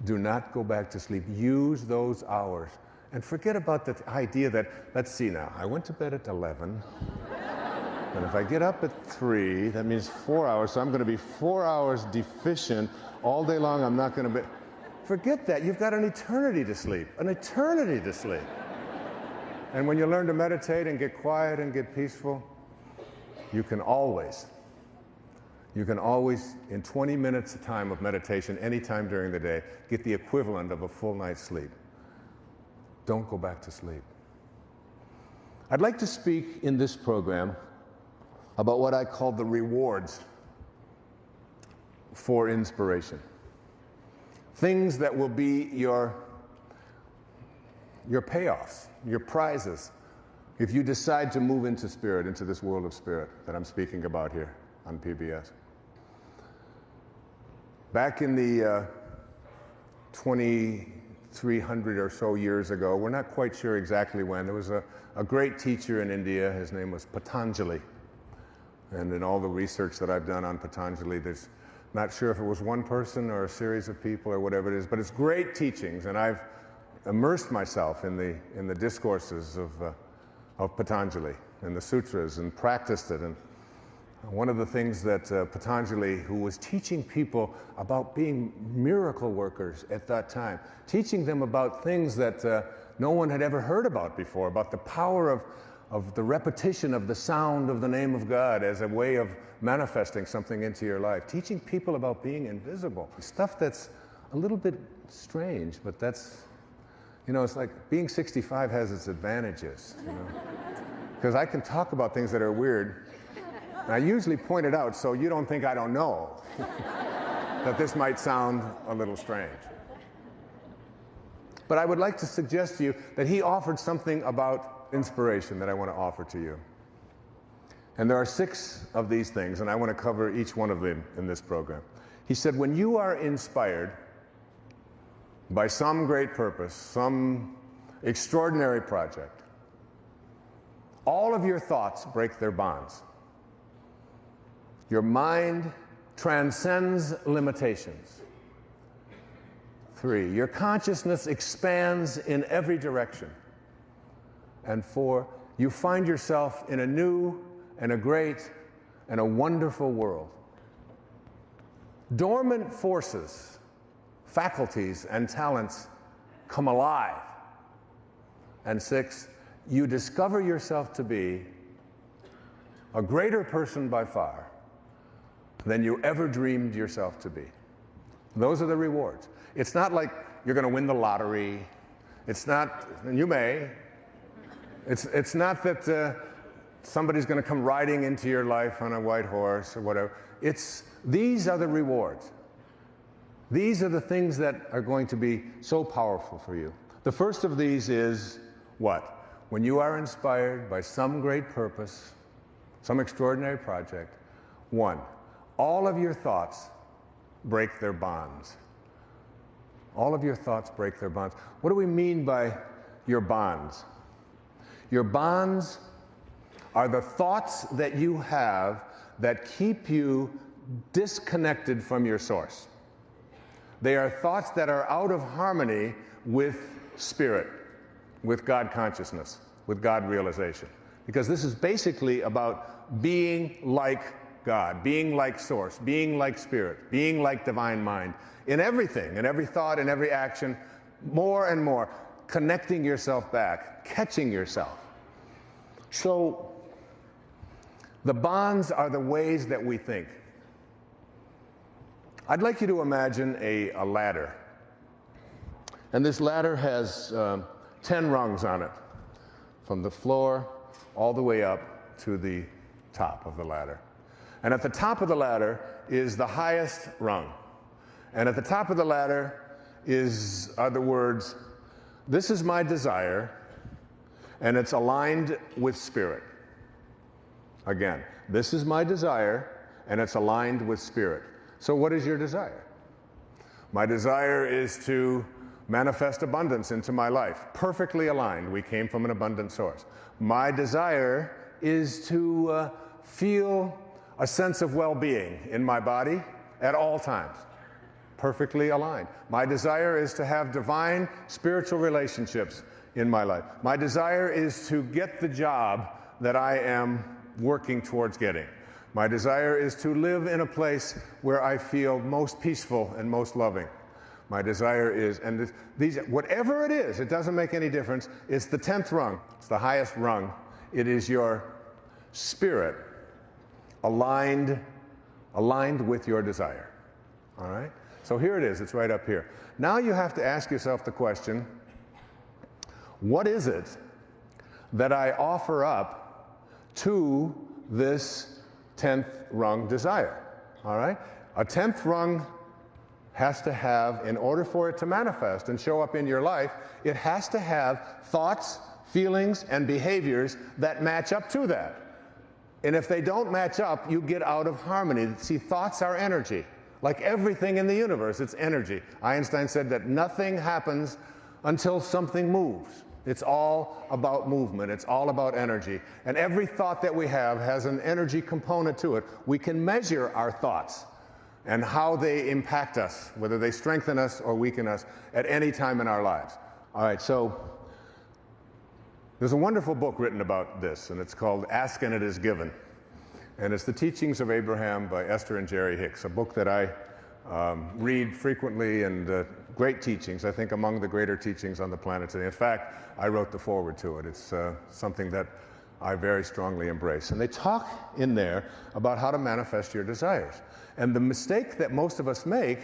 Do not go back to sleep. Use those hours. And forget about the idea that, let's see now, I went to bed at 11. And if I get up at 3, that means 4 hours. So I'm going to be 4 hours deficient all day long. I'm not going to be. Forget that. You've got an eternity to sleep. An eternity to sleep. And when you learn to meditate and get quiet and get peaceful, you can always, in 20 minutes time of meditation, anytime during the day, get the equivalent of a full night's sleep. Don't go back to sleep. I'd like to speak in this program about what I call the rewards for inspiration. Things that will be your payoffs, your prizes, if you decide to move into spirit, into this world of spirit that I'm speaking about here on PBS. Back in the 2,300 or so years ago, we're not quite sure exactly when, there was a great teacher in India. His name was Patanjali. And in all the research that I've done on Patanjali, there's not sure if it was one person or a series of people or whatever it is, but it's great teachings, and I've immersed myself in the discourses of Patanjali and the sutras and practiced it. And one of the things that Patanjali, who was teaching people about being miracle workers at that time, teaching them about things that no one had ever heard about before, about the power of the repetition of the sound of the name of God as a way of manifesting something into your life, teaching people about being invisible, stuff that's a little bit strange, but that's, it's like being 65 has its advantages, because I can talk about things that are weird. And I usually point it out so you don't think I don't know that this might sound a little strange. But I would like to suggest to you that he offered something about inspiration that I want to offer to you. And there are 6 of these things, and I want to cover each one of them in this program. He said, when you are inspired by some great purpose, some extraordinary project, all of your thoughts break their bonds. Your mind transcends limitations. 3, your consciousness expands in every direction. And 4, you find yourself in a new and a great and a wonderful world. Dormant forces, faculties, and talents come alive. And 6, you discover yourself to be a greater person by far than you ever dreamed yourself to be. Those are the rewards. It's not like you're going to win the lottery. It's not, and you may. It's not that somebody's going to come riding into your life on a white horse or whatever. These are the rewards. These are the things that are going to be so powerful for you. The first of these is what? When you are inspired by some great purpose, some extraordinary project, 1, all of your thoughts break their bonds. All of your thoughts break their bonds. What do we mean by your bonds? Your bonds are the thoughts that you have that keep you disconnected from your source. They are thoughts that are out of harmony with spirit, with God consciousness, with God realization. Because this is basically about being like God, being like source, being like spirit, being like divine mind, in everything, in every thought, in every action, more and more, connecting yourself back, catching yourself. So, the bonds are the ways that we think. I'd like you to imagine a ladder. And this ladder has 10 rungs on it, from the floor all the way up to the top of the ladder. And at the top of the ladder is the highest rung. And at the top of the ladder are the words, "This is my desire," and it's aligned with spirit. Again, this is my desire, and it's aligned with spirit. So what is your desire? My desire is to manifest abundance into my life. Perfectly aligned. We came from an abundant source. My desire is to feel a sense of well-being in my body at all times. Perfectly aligned. My desire is to have divine spiritual relationships in my life. My desire is to get the job that I am working towards getting. My desire is to live in a place where I feel most peaceful and most loving. My desire is, and these, whatever it is, it doesn't make any difference. It's the 10th rung. It's the highest rung. It is your spirit aligned with your desire. All right? So here it is. It's right up here. Now you have to ask yourself the question, what is it that I offer up to this 10th rung desire? All right? A 10th rung has to have, in order for it to manifest and show up in your life, it has to have thoughts, feelings, and behaviors that match up to that. And if they don't match up, you get out of harmony. See, thoughts are energy. Like everything in the universe, it's energy. Einstein said that nothing happens until something moves. It's all about movement. It's all about energy. And every thought that we have has an energy component to it. We can measure our thoughts and how they impact us, whether they strengthen us or weaken us at any time in our lives. All right, so there's a wonderful book written about this, and it's called Ask and It Is Given. And it's The Teachings of Abraham by Esther and Jerry Hicks, a book that I read frequently, and great teachings, I think among the greater teachings on the planet today. In fact, I wrote the foreword to it. It's something that I very strongly embrace. And they talk in there about how to manifest your desires. And the mistake that most of us make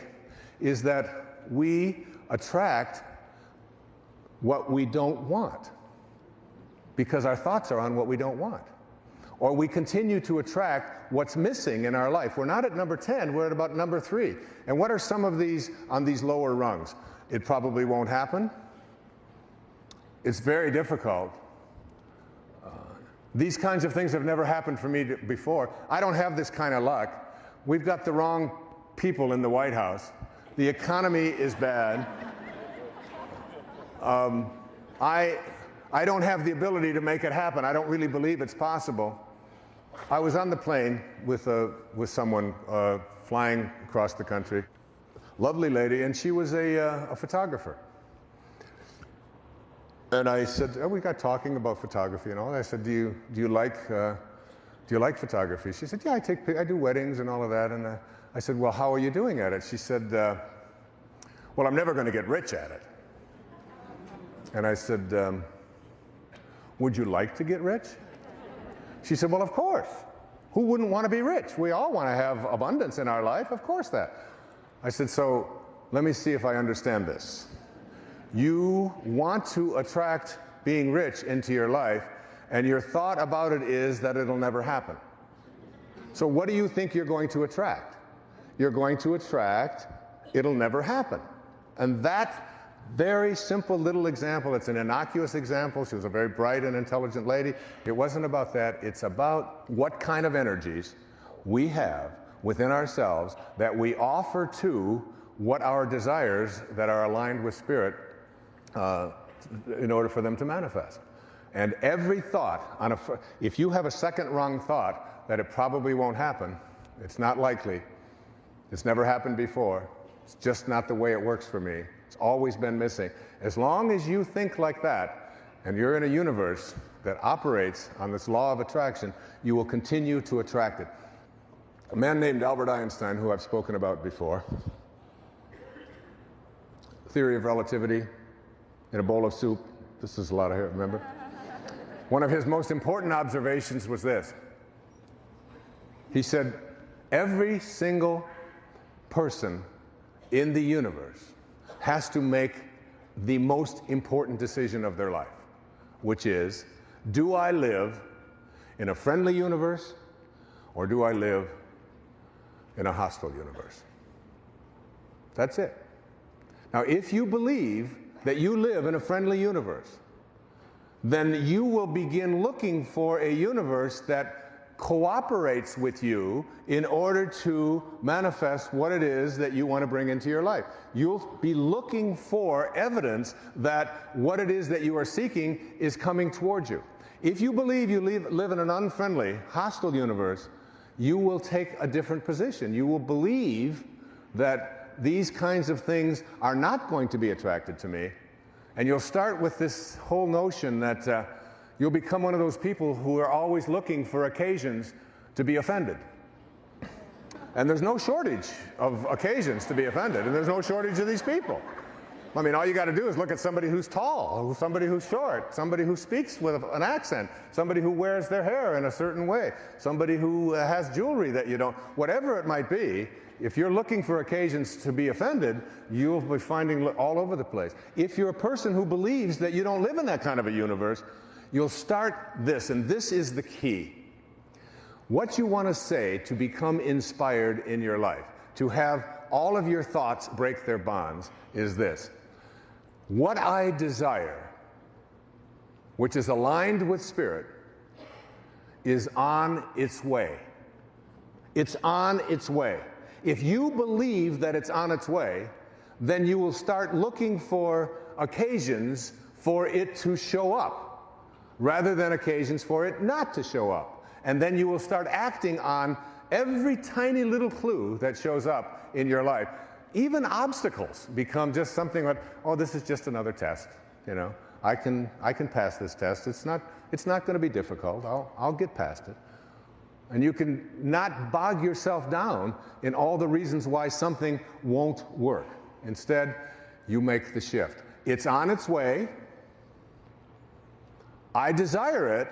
is that we attract what we don't want because our thoughts are on what we don't want. Or we continue to attract what's missing in our life. We're not at number 10, we're at about number 3. And what are some of these on these lower rungs? It probably won't happen. It's very difficult. These kinds of things have never happened for me before. I don't have this kind of luck. We've got the wrong people in the White House. The economy is bad. I don't have the ability to make it happen. I don't really believe it's possible. I was on the plane with someone flying across the country. Lovely lady, and she was a photographer. And I said, we got talking about photography and all. I said, do you like photography? She said, yeah, I do weddings and all of that. And I said, well, how are you doing at it? She said, well, I'm never going to get rich at it. And I said, would you like to get rich? She said, well, of course. Who wouldn't want to be rich? We all want to have abundance in our life, of course that. I said, so let me see if I understand this. You want to attract being rich into your life, and your thought about it is that it'll never happen. So what do you think you're going to attract? You're going to attract, it'll never happen. And that very simple little example, it's an innocuous example. She was a very bright and intelligent lady. It wasn't about that. It's about what kind of energies we have within ourselves that we offer to what our desires that are aligned with spirit in order for them to manifest. And every thought, if you have a second wrong thought that it probably won't happen, it's not likely, it's never happened before, it's just not the way it works for me, it's always been missing. As long as you think like that, and you're in a universe that operates on this law of attraction, you will continue to attract it. A man named Albert Einstein, who I've spoken about before, theory of relativity in a bowl of soup. This is a lot of hair, remember? One of his most important observations was this. He said, every single person in the universe has to make the most important decision of their life, which is, do I live in a friendly universe or do I live in a hostile universe? That's it. Now, if you believe that you live in a friendly universe, then you will begin looking for a universe that cooperates with you in order to manifest what it is that you want to bring into your life. You'll be looking for evidence that what it is that you are seeking is coming towards you. If you believe you live in an unfriendly, hostile universe, you will take a different position. You will believe that these kinds of things are not going to be attracted to me. And you'll start with this whole notion that you'll become one of those people who are always looking for occasions to be offended. And there's no shortage of occasions to be offended, and there's no shortage of these people. I mean, all you got to do is look at somebody who's tall, somebody who's short, somebody who speaks with an accent, somebody who wears their hair in a certain way, somebody who has jewelry that you don't, whatever it might be. If you're looking for occasions to be offended, you'll be finding all over the place. If you're a person who believes that you don't live in that kind of a universe, you'll start this, and this is the key. What you want to say to become inspired in your life, to have all of your thoughts break their bonds, is this. What I desire, which is aligned with spirit, is on its way. It's on its way. If you believe that it's on its way, then you will start looking for occasions for it to show up, rather than occasions for it not to show up. And then you will start acting on every tiny little clue that shows up in your life. Even obstacles become just something like, oh, this is just another test. You know, I can pass this test. It's not going to be difficult. I'll get past it. And you can not bog yourself down in all the reasons why something won't work. Instead, you make the shift. It's on its way. I desire it.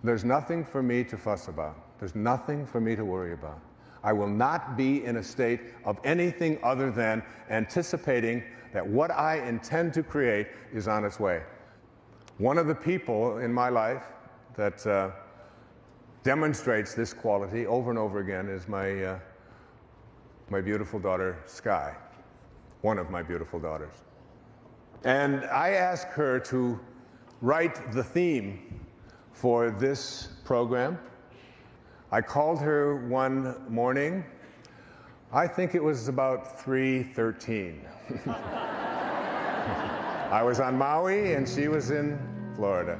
There's nothing for me to fuss about. There's nothing for me to worry about. I will not be in a state of anything other than anticipating that what I intend to create is on its way. One of the people in my life that demonstrates this quality over and over again is my beautiful daughter, Sky, one of my beautiful daughters. And I asked her to write the theme for this program. I called her one morning. I think it was about 3:13. I was on Maui and she was in Florida.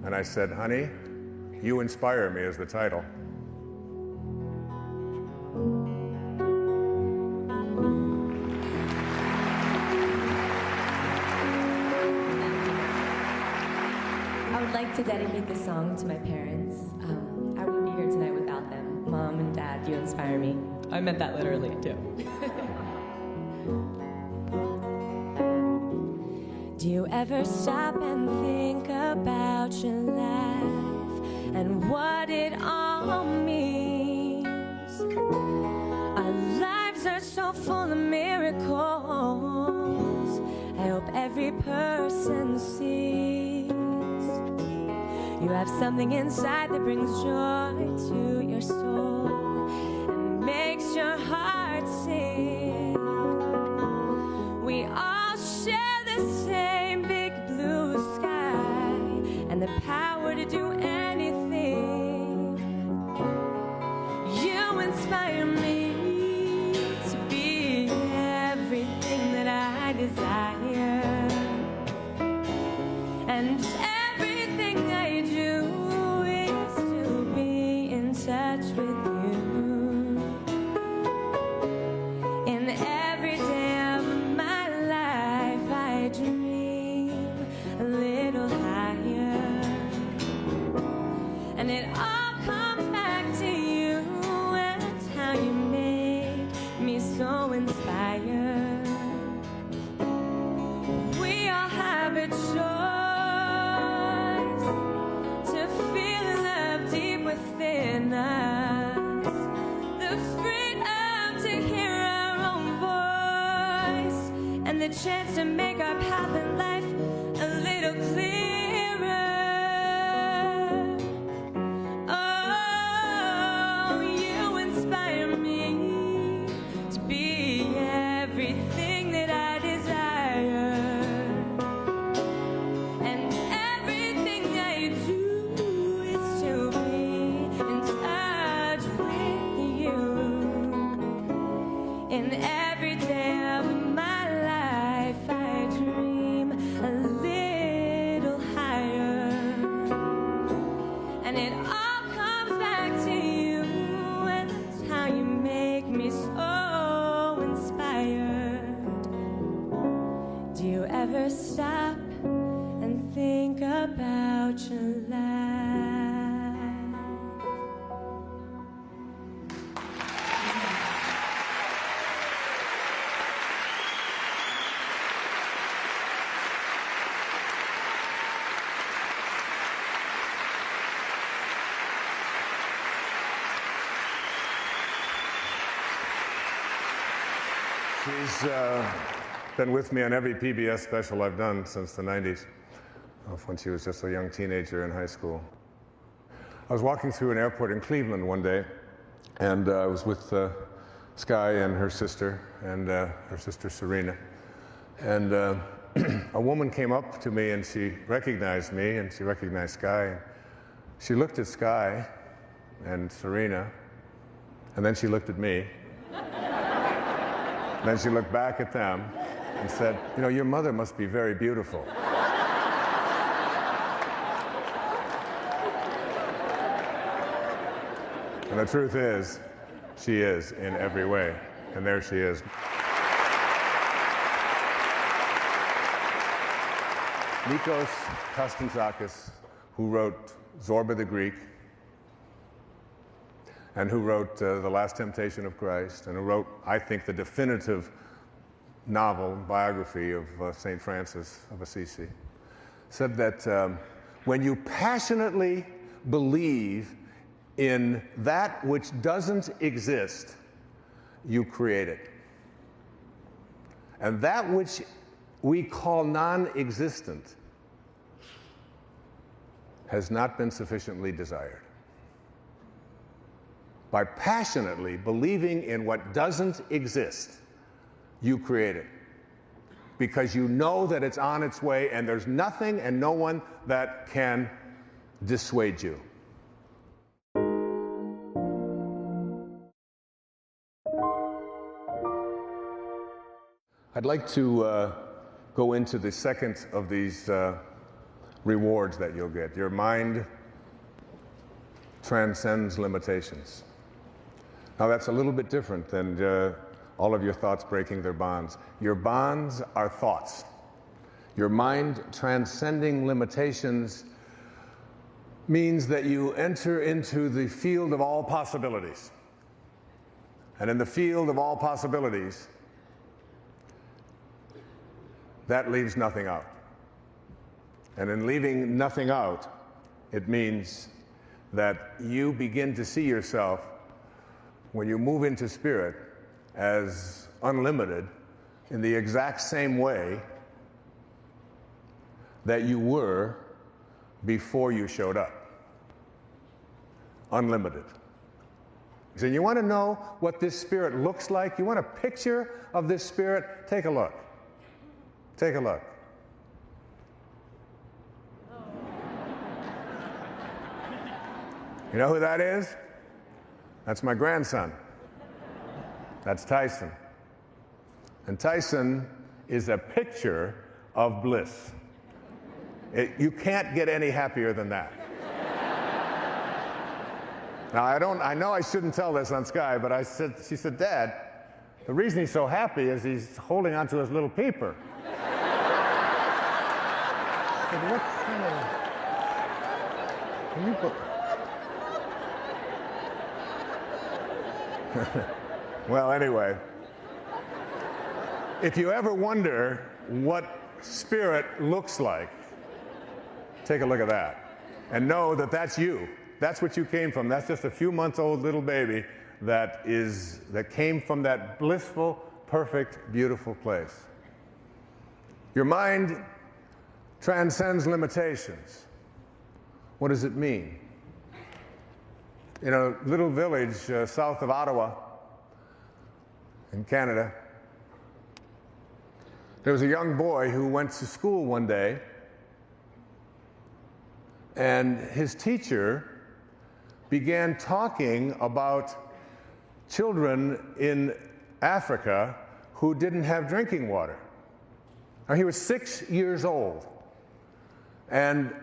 And I said, honey, You Inspire Me is the title. I would like to dedicate this song to my parents. I wouldn't be here tonight without them. Mom and Dad, you inspire me. I meant that literally, too. Do you ever stop and think about your life and what it all means? Our lives are so full of miracles. I hope every person sees. You have something inside that brings joy to your soul and makes your heart sing. We all share the same big blue sky and the power to do anything. You inspire me to be everything that I desire, and everything I do is to be in touch with you. In every day of my life, I dream a little higher, and it all comes back to you and how you make me so inspired. We all have a choice to feel love deep within us, the freedom to hear our own voice, and the chance to make our path in life a little clearer. Oh, you inspire me to be everything that I desire, and everything I do is to be in touch with you. In every day of my life, I dream a little higher, and it all comes back to you, and that's how you make me so inspired. Do you ever stop and think about your life? She's been with me on every PBS special I've done since the 90s, when she was just a young teenager in high school. I was walking through an airport in Cleveland one day, and I was with Sky and her sister Serena. And a woman came up to me, and she recognized me, and she recognized Sky. And she looked at Sky and Serena, and then she looked at me. And then she looked back at them and said, "You know, your mother must be very beautiful." And the truth is, she is in every way. And there she is. Nikos Kazantzakis, who wrote Zorba the Greek, and who wrote The Last Temptation of Christ, and who wrote, I think, the definitive novel, biography of St. Francis of Assisi, said that when you passionately believe in that which doesn't exist, you create it. And that which we call non-existent has not been sufficiently desired. By passionately believing in what doesn't exist, you create it. Because you know that it's on its way, and there's nothing and no one that can dissuade you. I'd like to go into the second of these rewards that you'll get. Your mind transcends limitations. Now that's a little bit different than all of your thoughts breaking their bonds. Your bonds are thoughts. Your mind transcending limitations means that you enter into the field of all possibilities. And in the field of all possibilities, that leaves nothing out. And in leaving nothing out, it means that you begin to see yourself, when you move into spirit, as unlimited in the exact same way that you were before you showed up. Unlimited. So you want to know what this spirit looks like? You want a picture of this spirit? Take a look. Take a look. You know who that is? That's my grandson. That's Tyson. And Tyson is a picture of bliss. You can't get any happier than that. Now, I know I shouldn't tell this on Sky, but she said, Dad, the reason he's so happy is he's holding onto his little peeper. I said, what kind of... Can you put... Well, anyway, if you ever wonder what spirit looks like, take a look at that and know that that's you. That's what you came from. That's just a few months old little baby that came from that blissful, perfect, beautiful place. Your mind transcends limitations. What does it mean? In a little village south of Ottawa in Canada, there was a young boy who went to school one day, and his teacher began talking about children in Africa who didn't have drinking water. Now, he was 6 years old, and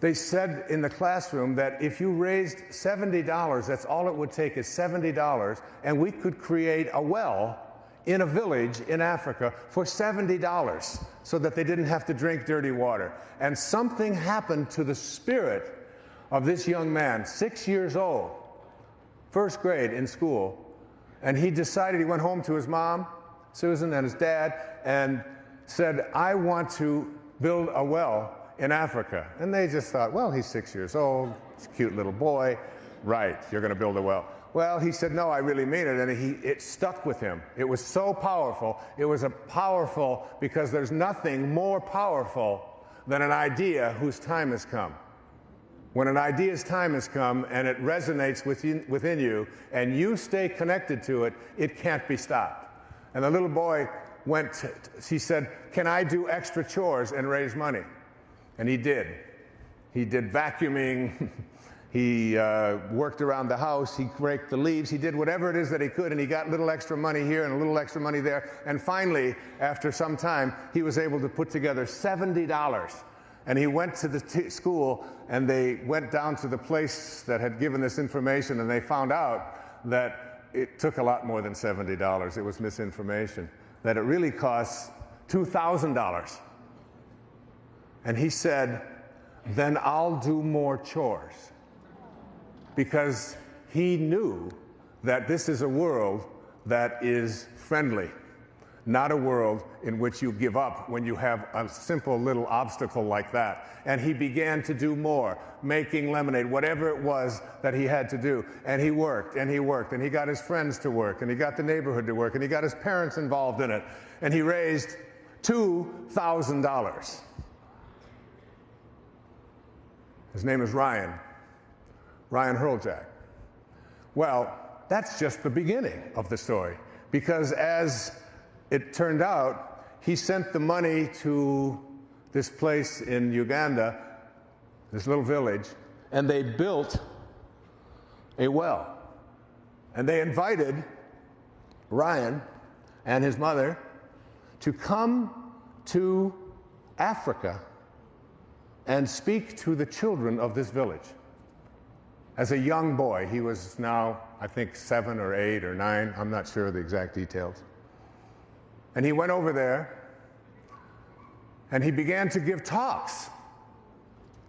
they said in the classroom that if you raised $70, that's all it would take is $70, and we could create a well in a village in Africa for $70 so that they didn't have to drink dirty water. And something happened to the spirit of this young man, 6 years old, first grade in school, and he decided, he went home to his mom, Susan, and his dad, and said, I want to build a well in Africa. And they just thought, well, he's 6 years old, he's a cute little boy, right, you're going to build a well. Well, he said, no, I really mean it, and it stuck with him. It was so powerful. It was powerful because there's nothing more powerful than an idea whose time has come. When an idea's time has come and it resonates within you and you stay connected to it, it can't be stopped. And the little boy he said, can I do extra chores and raise money? And he did. He did vacuuming, he worked around the house, he raked the leaves, he did whatever it is that he could, and he got a little extra money here and a little extra money there. And finally, after some time, he was able to put together $70. And he went to the school, and they went down to the place that had given this information, and they found out that it took a lot more than $70. It was misinformation, that it really cost $2,000. And he said, then I'll do more chores. Because he knew that this is a world that is friendly, not a world in which you give up when you have a simple little obstacle like that. And he began to do more, making lemonade, whatever it was that he had to do. And he worked, and he worked, and he got his friends to work, and he got the neighborhood to work, and he got his parents involved in it. And he raised $2,000. His name is Ryan Hurljack. Well, that's just the beginning of the story, because as it turned out, he sent the money to this place in Uganda, this little village, and they built a well. And they invited Ryan and his mother to come to Africa and speak to the children of this village. As a young boy, he was now, I think, 7 or 8 or 9, I'm not sure of the exact details. And he went over there, and he began to give talks.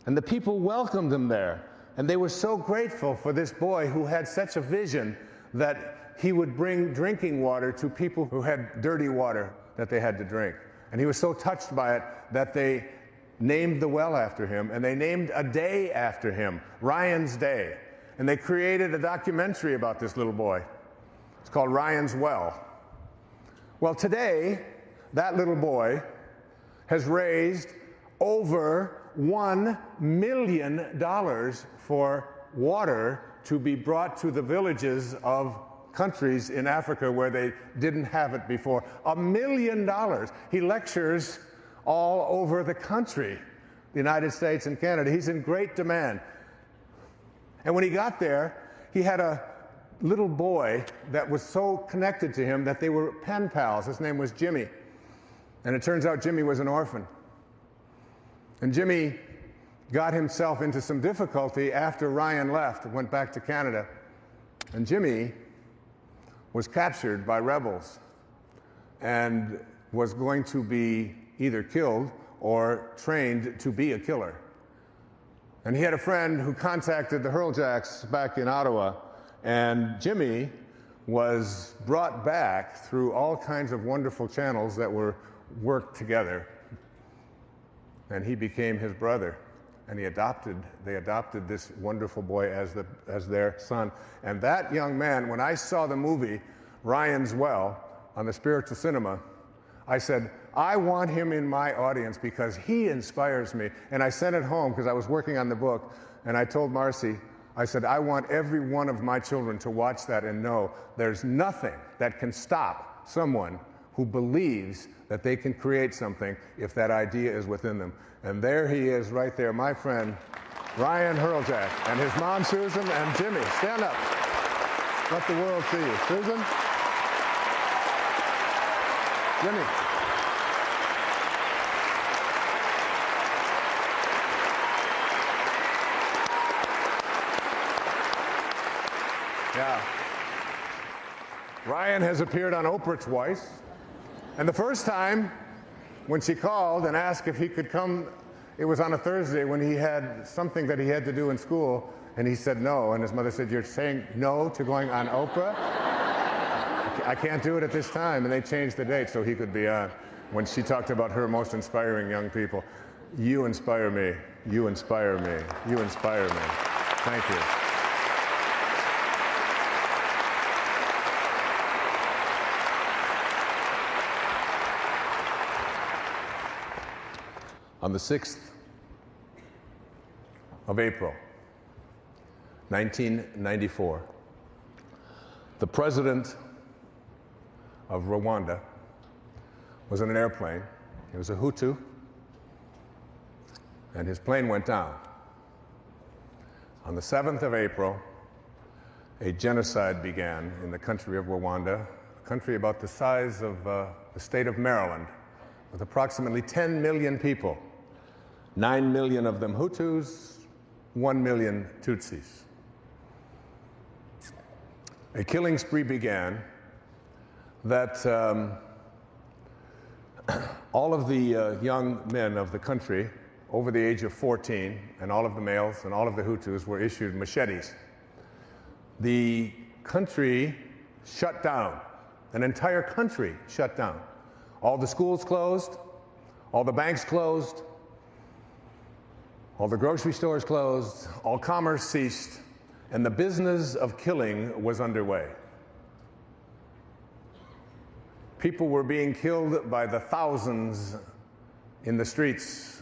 And the people welcomed him there. And they were so grateful for this boy who had such a vision that he would bring drinking water to people who had dirty water that they had to drink. And he was so touched by it that they named the well after him, and they named a day after him, Ryan's Day. And they created a documentary about this little boy. It's called Ryan's Well. Well, today, that little boy has raised over $1 million for water to be brought to the villages of countries in Africa where they didn't have it before. $1 million. He lectures all over the country, the United States and Canada. He's in great demand. And when he got there, he had a little boy that was so connected to him that they were pen pals. His name was Jimmy. And it turns out Jimmy was an orphan. And Jimmy got himself into some difficulty after Ryan left and went back to Canada. And Jimmy was captured by rebels and was going to be either killed or trained to be a killer. And he had a friend who contacted the Hurljacks back in Ottawa, and Jimmy was brought back through all kinds of wonderful channels that were worked together. And he became his brother, and they adopted this wonderful boy as their son. And that young man, when I saw the movie Ryan's Well on the Spiritual Cinema, I said, I want him in my audience because he inspires me. And I sent it home because I was working on the book, and I told Marcy, I said, I want every one of my children to watch that and know there's nothing that can stop someone who believes that they can create something if that idea is within them. And there he is right there, my friend, Ryan Hurljak, and his mom, Susan, and Jimmy. Stand up. Let the world see you. Susan? Jimmy. Yeah. Ryan has appeared on Oprah twice. And the first time, when she called and asked if he could come, it was on a Thursday when he had something that he had to do in school, and he said no. And his mother said, you're saying no to going on Oprah? I can't do it at this time. And they changed the date so he could be on. When she talked about her most inspiring young people, you inspire me, you inspire me, you inspire me. Thank you. On the 6th of April, 1994, the president of Rwanda was in an airplane. He was a Hutu, and his plane went down. On the 7th of April, a genocide began in the country of Rwanda, a country about the size of the state of Maryland, with approximately 10 million people. 9 million of them Hutus, 1 million Tutsis. A killing spree began that all of the young men of the country over the age of 14, and all of the males and all of the Hutus were issued machetes. The country shut down. An entire country shut down. All the schools closed, all the banks closed, all the grocery stores closed, all commerce ceased, and the business of killing was underway. People were being killed by the thousands in the streets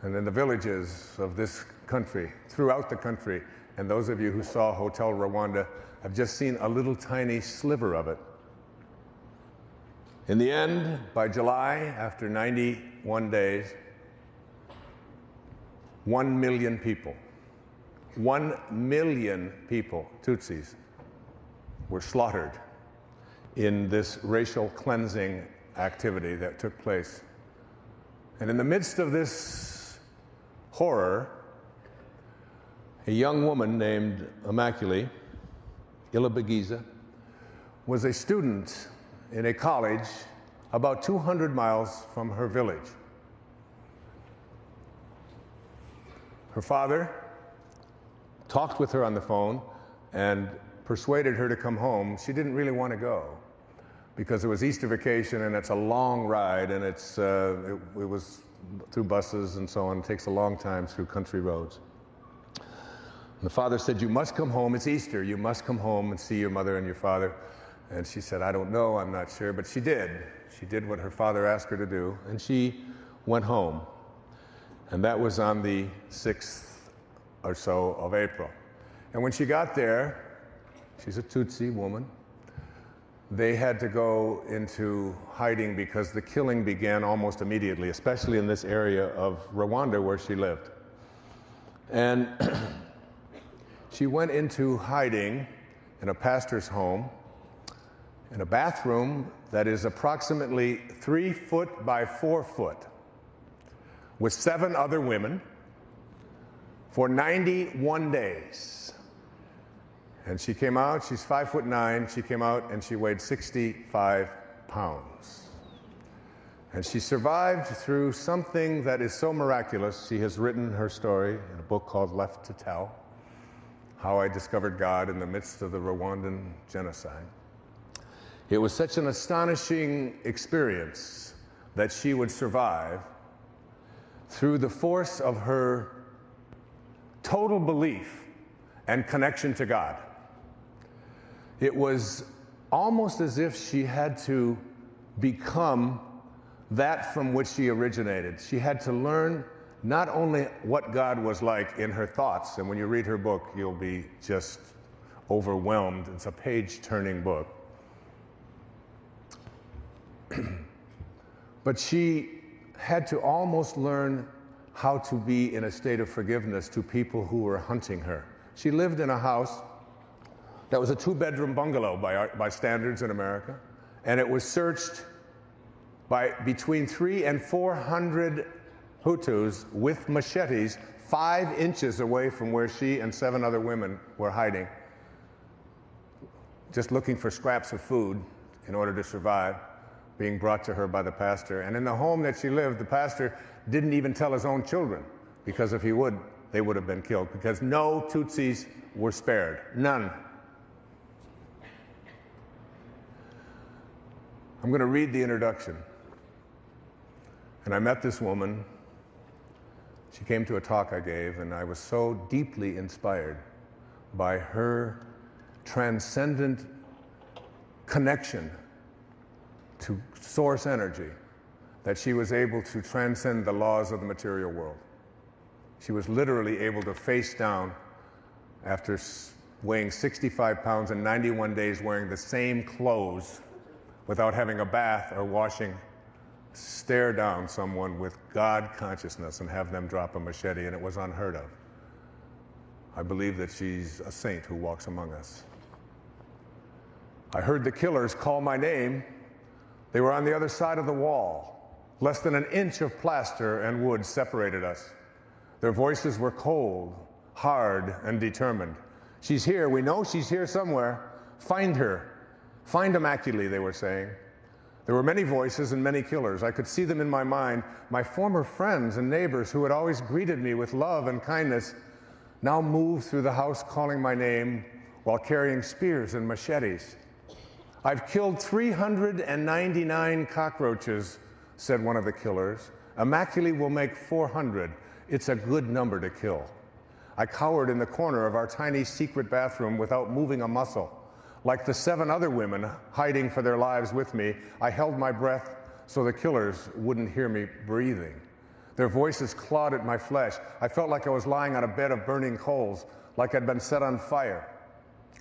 and in the villages of this country, throughout the country. And those of you who saw Hotel Rwanda have just seen a little tiny sliver of it. In the end, by July, after 91 days, 1 million people, 1 million people, Tutsis, were slaughtered in this racial cleansing activity that took place. And in the midst of this horror, a young woman named Immaculée Ilibagiza was a student in a college about 200 miles from her village. Her father talked with her on the phone and persuaded her to come home. She didn't really want to go because it was Easter vacation and it's a long ride, and it was through buses and so on. It takes a long time through country roads. And the father said, "You must come home. It's Easter. You must come home and see your mother and your father." And she said, "I don't know. I'm not sure." But she did. She did what her father asked her to do, and she went home. And that was on the 6th or so of April. And when she got there, she's a Tutsi woman, they had to go into hiding because the killing began almost immediately, especially in this area of Rwanda where she lived. And she went into hiding in a pastor's home, in a bathroom that is approximately 3 foot by 4 foot, with 7 other women for 91 days. And she came out, she's 5'9", she came out and she weighed 65 pounds. And she survived through something that is so miraculous. She has written her story in a book called Left to Tell, How I Discovered God in the Midst of the Rwandan Genocide. It was such an astonishing experience that she would survive through the force of her total belief and connection to God. It was almost as if she had to become that from which she originated. She had to learn not only what God was like in her thoughts, and when you read her book, you'll be just overwhelmed. It's a page-turning book. But she had to almost learn how to be in a state of forgiveness to people who were hunting her. She lived in a house that was a 2-bedroom bungalow by standards in America, and it was searched by between 300 and 400 Hutus with machetes 5 inches away from where she and 7 other women were hiding, just looking for scraps of food in order to survive, being brought to her by the pastor. And in the home that she lived, the pastor didn't even tell his own children, because if he would, they would have been killed, because no Tutsis were spared, none. I'm going to read the introduction. And I met this woman. She came to a talk I gave, and I was so deeply inspired by her transcendent connection to source energy that she was able to transcend the laws of the material world. She was literally able to face down, after weighing 65 pounds and 91 days wearing the same clothes without having a bath or washing, stare down someone with God consciousness and have them drop a machete, and it was unheard of. I believe that she's a saint who walks among us. I heard the killers call my name. They were on the other side of the wall. Less than an inch of plaster and wood separated us. Their voices were cold, hard, and determined. "She's here. We know she's here somewhere. Find her. Find Immaculée," they were saying. There were many voices and many killers. I could see them in my mind. My former friends and neighbors who had always greeted me with love and kindness now moved through the house calling my name while carrying spears and machetes. "I've killed 399 cockroaches," said one of the killers. "Immaculée will make 400. It's a good number to kill." I cowered in the corner of our tiny secret bathroom without moving a muscle. Like the 7 other women hiding for their lives with me, I held my breath so the killers wouldn't hear me breathing. Their voices clawed at my flesh. I felt like I was lying on a bed of burning coals, like I'd been set on fire.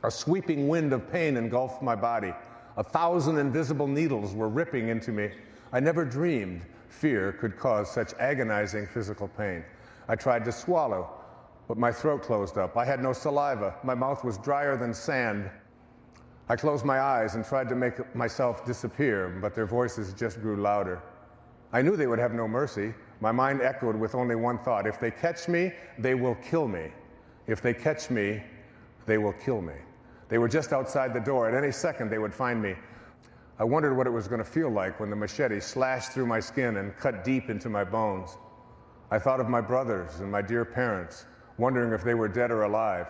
A sweeping wind of pain engulfed my body. 1,000 invisible needles were ripping into me. I never dreamed fear could cause such agonizing physical pain. I tried to swallow, but my throat closed up. I had no saliva. My mouth was drier than sand. I closed my eyes and tried to make myself disappear, but their voices just grew louder. I knew they would have no mercy. My mind echoed with only one thought: if they catch me, they will kill me. If they catch me, they will kill me. They were just outside the door. At any second, they would find me. I wondered what it was going to feel like when the machete slashed through my skin and cut deep into my bones. I thought of my brothers and my dear parents, wondering if they were dead or alive,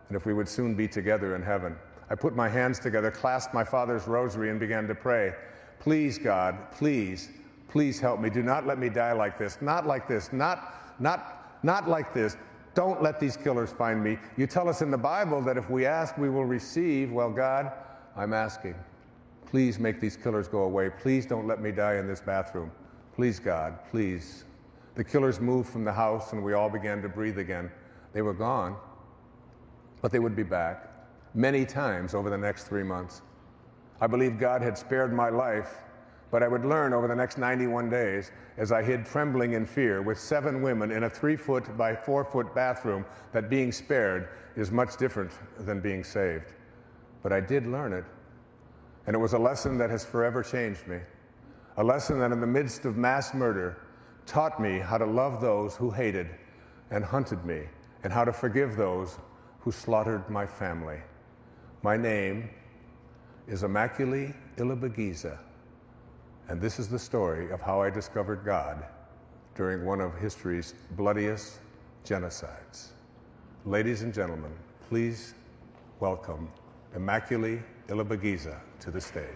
and if we would soon be together in heaven. I put my hands together, clasped my father's rosary, and began to pray. Please, God, please, please help me. Do not let me die like this. Not like this. Not like this. Don't let these killers find me. You tell us in the Bible that if we ask, we will receive. Well, God, I'm asking. Please make these killers go away. Please don't let me die in this bathroom. Please, God, please. The killers moved from the house, and we all began to breathe again. They were gone, but they would be back many times over the next 3 months. I believe God had spared my life, but I would learn over the next 91 days, as I hid trembling in fear with 7 women in a 3-foot by 4-foot bathroom, that being spared is much different than being saved. But I did learn it, and it was a lesson that has forever changed me. A lesson that in the midst of mass murder taught me how to love those who hated and hunted me, and how to forgive those who slaughtered my family. My name is Immaculée Ilibagiza, and this is the story of how I discovered God during one of history's bloodiest genocides. Ladies and gentlemen, please welcome Immaculée Ilibagiza to the stage.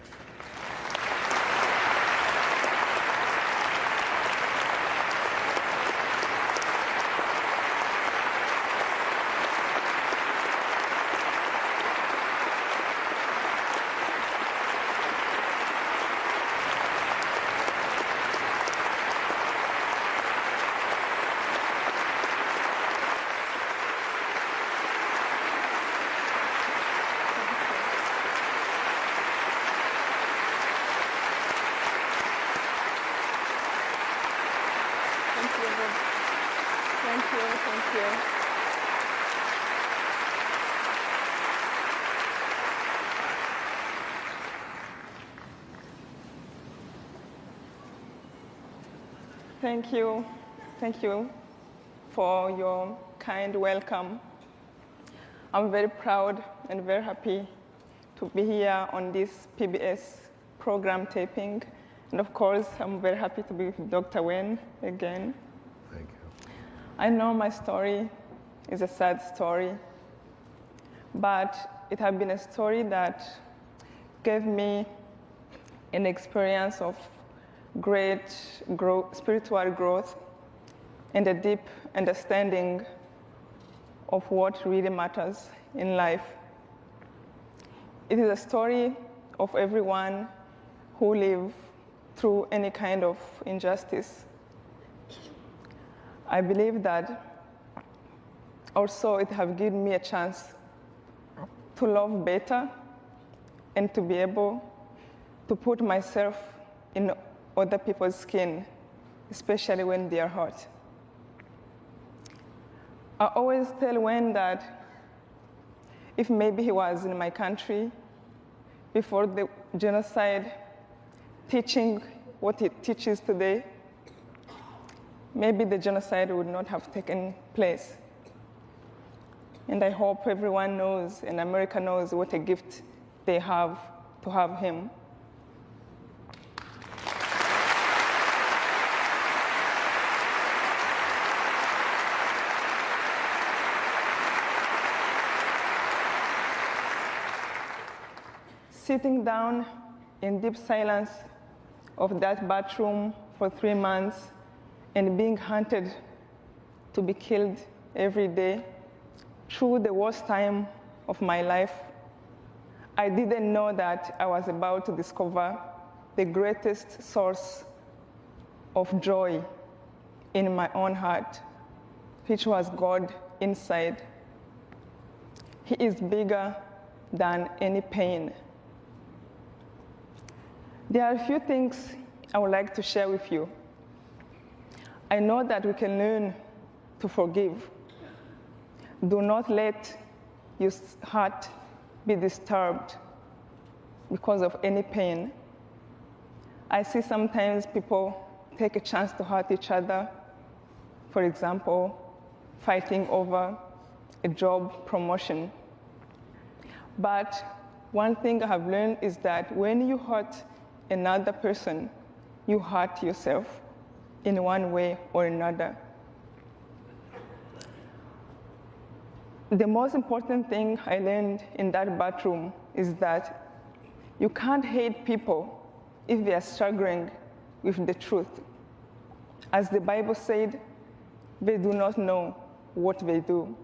Thank you. Thank you for your kind welcome. I'm very proud and very happy to be here on this PBS program taping. And of course, I'm very happy to be with Dr. Wayne again. Thank you. I know my story is a sad story, but it has been a story that gave me an experience of great spiritual growth and a deep understanding of what really matters in life. It is a story of everyone who lives through any kind of injustice. I believe that also it has given me a chance to love better and to be able to put myself in other people's skin, especially when they are hurt. I always tell Wayne that if maybe he was in my country before the genocide, teaching what he teaches today, maybe the genocide would not have taken place. And I hope everyone knows, and America knows, what a gift they have to have him. Sitting down in deep silence of that bathroom for 3 months and being hunted to be killed every day through the worst time of my life, I didn't know that I was about to discover the greatest source of joy in my own heart, which was God inside. He is bigger than any pain. There are a few things I would like to share with you. I know that we can learn to forgive. Do not let your heart be disturbed because of any pain. I see sometimes people take a chance to hurt each other For example, fighting over a job promotion. But one thing I have learned is that when you hurt another person, you hurt yourself in one way or another. The most important thing I learned in that bathroom is that you can't hate people if they are struggling with the truth. As the Bible said, they do not know what they do.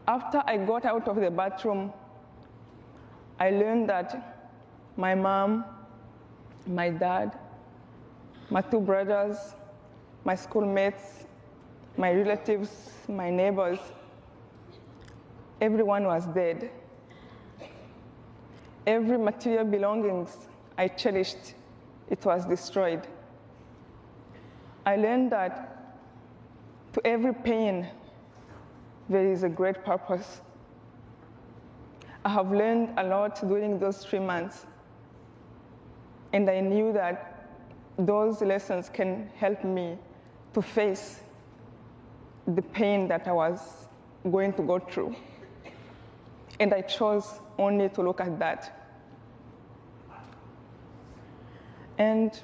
After I got out of the bathroom, I learned that my mom, my dad, my two brothers, my schoolmates, my relatives, my neighbors, everyone was dead. Every material belongings I cherished, it was destroyed. I learned that to every pain, there is a great purpose. I have learned a lot during those 3 months, and I knew that those lessons can help me to face the pain that I was going to go through. And I chose only to look at that. And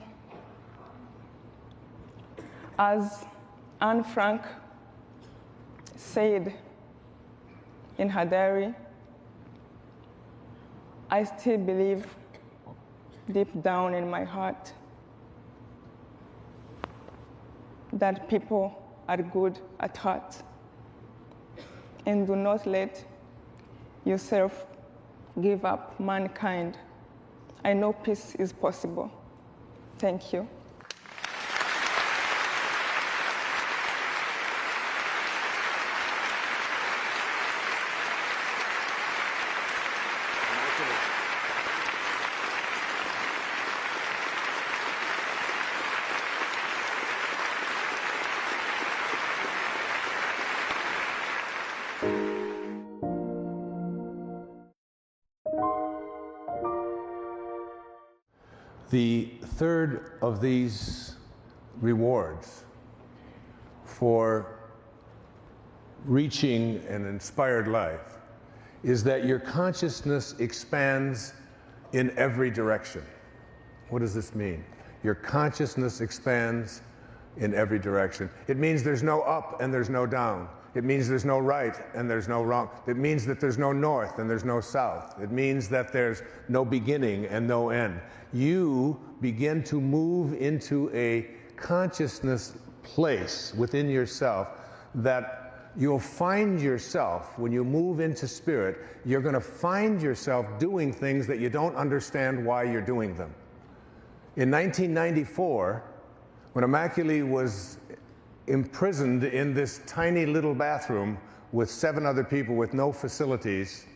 as Anne Frank said in her diary, I still believe deep down in my heart that people are good at heart. And do not let yourself give up mankind. I know peace is possible. Thank you. The third of these rewards for reaching an inspired life is that your consciousness expands in every direction. What does this mean? Your consciousness expands in every direction. It means there's no up and there's no down. It means there's no right and there's no wrong. It means that there's no north and there's no south. It means that there's no beginning and no end. You begin to move into a consciousness place within yourself that you'll find yourself, when you move into spirit, you're going to find yourself doing things that you don't understand why you're doing them. In 1994, when Immaculée was imprisoned in this tiny little bathroom with 7 other people with no facilities,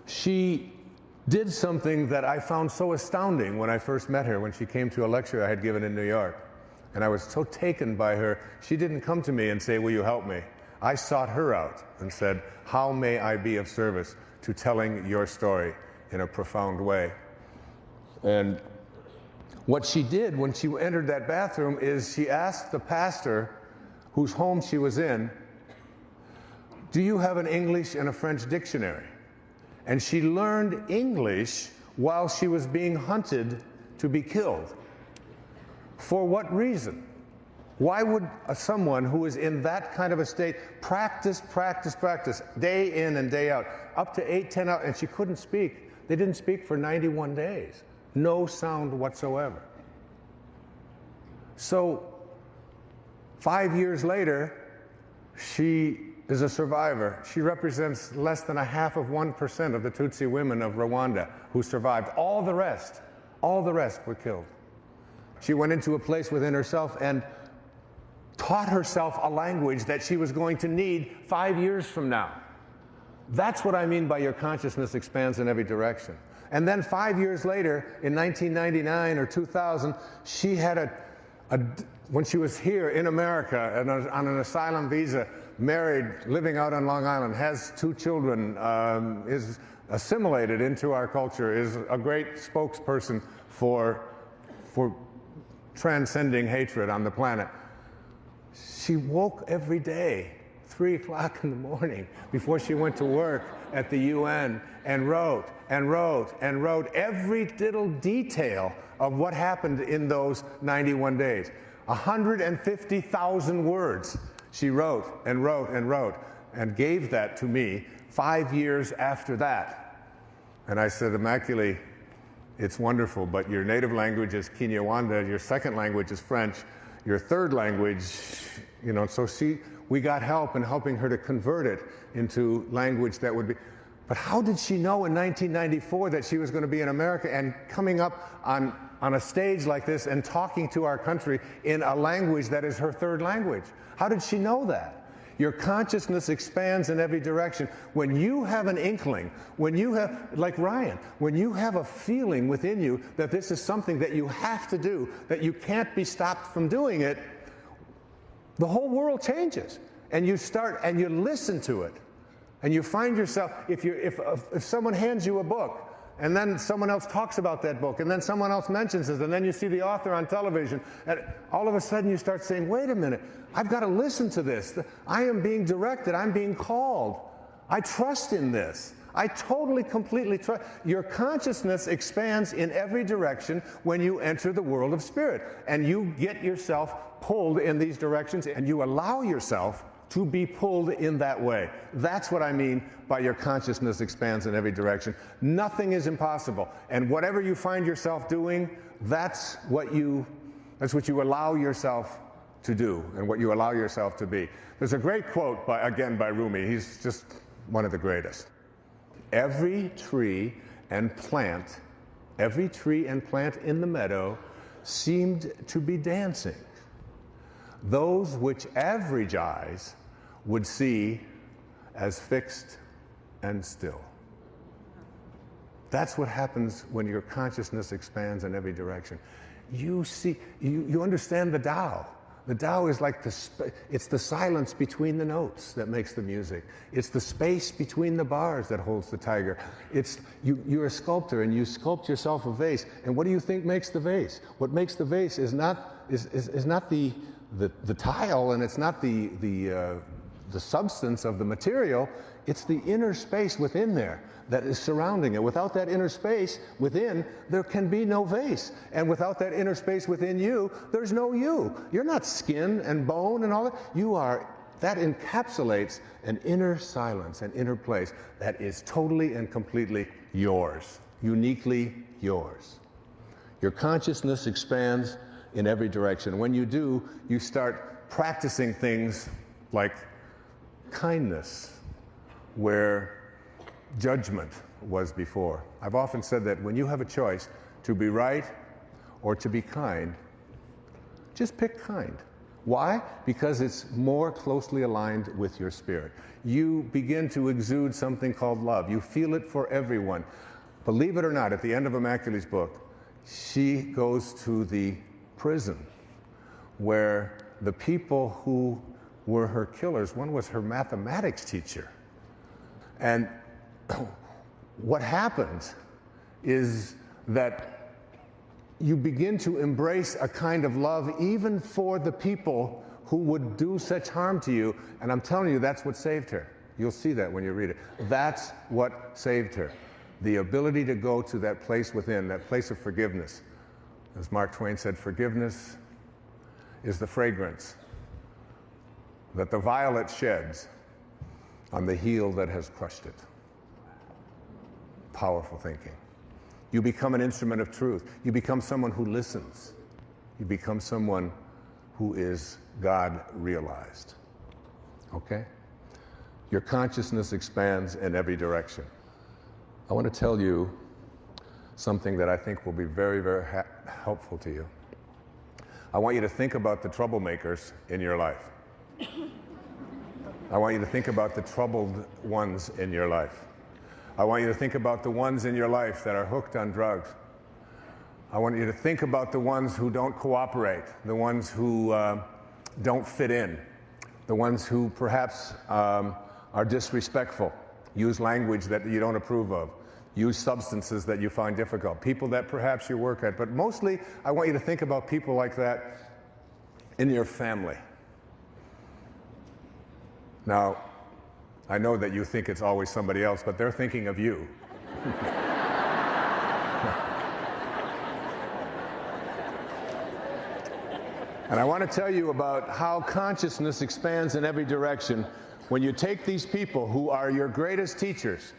she did something that I found so astounding when I first met her, when she came to a lecture I had given in New York. And I was so taken by her. She didn't come to me and say, "Will you help me?" I sought her out and said, "How may I be of service to telling your story in a profound way?" And what she did when she entered that bathroom is she asked the pastor whose home she was in, "Do you have an English and a French dictionary?" And she learned English while she was being hunted to be killed. For what reason? Why would someone who is in that kind of a state practice, day in and day out, up to 8-10 hours, and she couldn't speak. They didn't speak for 91 days. No sound whatsoever. So 5 years later, she is a survivor. She represents less than 0.5% of the Tutsi women of Rwanda who survived. All the rest were killed. She went into a place within herself and taught herself a language that she was going to need 5 years from now. That's what I mean by your consciousness expands in every direction. And then 5 years later, in 1999 or 2000, she had when she was here in America and on an asylum visa, married, living out on Long Island, has 2 children, is assimilated into our culture, is a great spokesperson for transcending hatred on the planet. She woke every day, 3 o'clock in the morning, before she went to work at the UN, and wrote and wrote and wrote every little detail of what happened in those 91 days. 150,000 words she wrote and wrote and wrote, and gave that to me 5 years after that. And I said, Immaculée, it's wonderful, but your native language is Kinyarwanda, your second language is French, your third language, so we got help in helping her to convert it into language that would be. But how did she know in 1994 that she was going to be in America and coming up on a stage like this and talking to our country in a language that is her third language? How did she know that? Your consciousness expands in every direction. When you have an inkling, when you have, like Ryan, when you have a feeling within you that this is something that you have to do, that you can't be stopped from doing it, the whole world changes. And you start and you listen to it. And you find yourself, if someone hands you a book, and then someone else talks about that book, and then someone else mentions it, and then you see the author on television, and all of a sudden you start saying, wait a minute, I've got to listen to this. I am being directed. I'm being called. I trust in this. I totally, completely trust. Your consciousness expands in every direction when you enter the world of spirit, and you get yourself pulled in these directions, and you allow yourself to be pulled in that way. That's what I mean by your consciousness expands in every direction. Nothing is impossible. And whatever you find yourself doing, that's what you allow yourself to do and what you allow yourself to be. There's a great quote by Rumi. He's just one of the greatest. Every tree and plant in the meadow seemed to be dancing. Those which average eyes would see as fixed and still. That's what happens when your consciousness expands in every direction. You see, you understand the Tao. The Tao is like it's the silence between the notes that makes the music. It's the space between the bars that holds the tiger. You're a sculptor and you sculpt yourself a vase. And what do you think makes the vase? What makes the vase is not the tile, and it's not the substance of the material. It's the inner space within there that is surrounding it. Without that inner space within, there can be no vase. And without that inner space within you, there's no you. You're not skin and bone and all that. That encapsulates an inner silence, an inner place that is totally and completely yours, uniquely yours. Your consciousness expands in every direction. When you do, you start practicing things like kindness, where judgment was before. I've often said that when you have a choice to be right or to be kind, just pick kind. Why? Because it's more closely aligned with your spirit. You begin to exude something called love. You feel it for everyone. Believe it or not, at the end of Immaculée's book, she goes to the prison where the people who were her killers, one was her mathematics teacher. And what happens is that you begin to embrace a kind of love even for the people who would do such harm to you. And I'm telling you, that's what saved her. You'll see that when you read it. That's what saved her. The ability to go to that place within, that place of forgiveness. As Mark Twain said, forgiveness is the fragrance that the violet sheds on the heel that has crushed it. Powerful thinking. You become an instrument of truth. You become someone who listens. You become someone who is God realized. Okay? Your consciousness expands in every direction. I want to tell you something that I think will be very, very helpful to you. I want you to think about the troublemakers in your life. I want you to think about the troubled ones in your life. I want you to think about the ones in your life that are hooked on drugs. I want you to think about the ones who don't cooperate, the ones who don't fit in, the ones who perhaps are disrespectful, use language that you don't approve of, use substances that you find difficult, people that perhaps you work at. But mostly, I want you to think about people like that in your family. Now, I know that you think it's always somebody else, but they're thinking of you. And I want to tell you about how consciousness expands in every direction when you take these people who are your greatest teachers,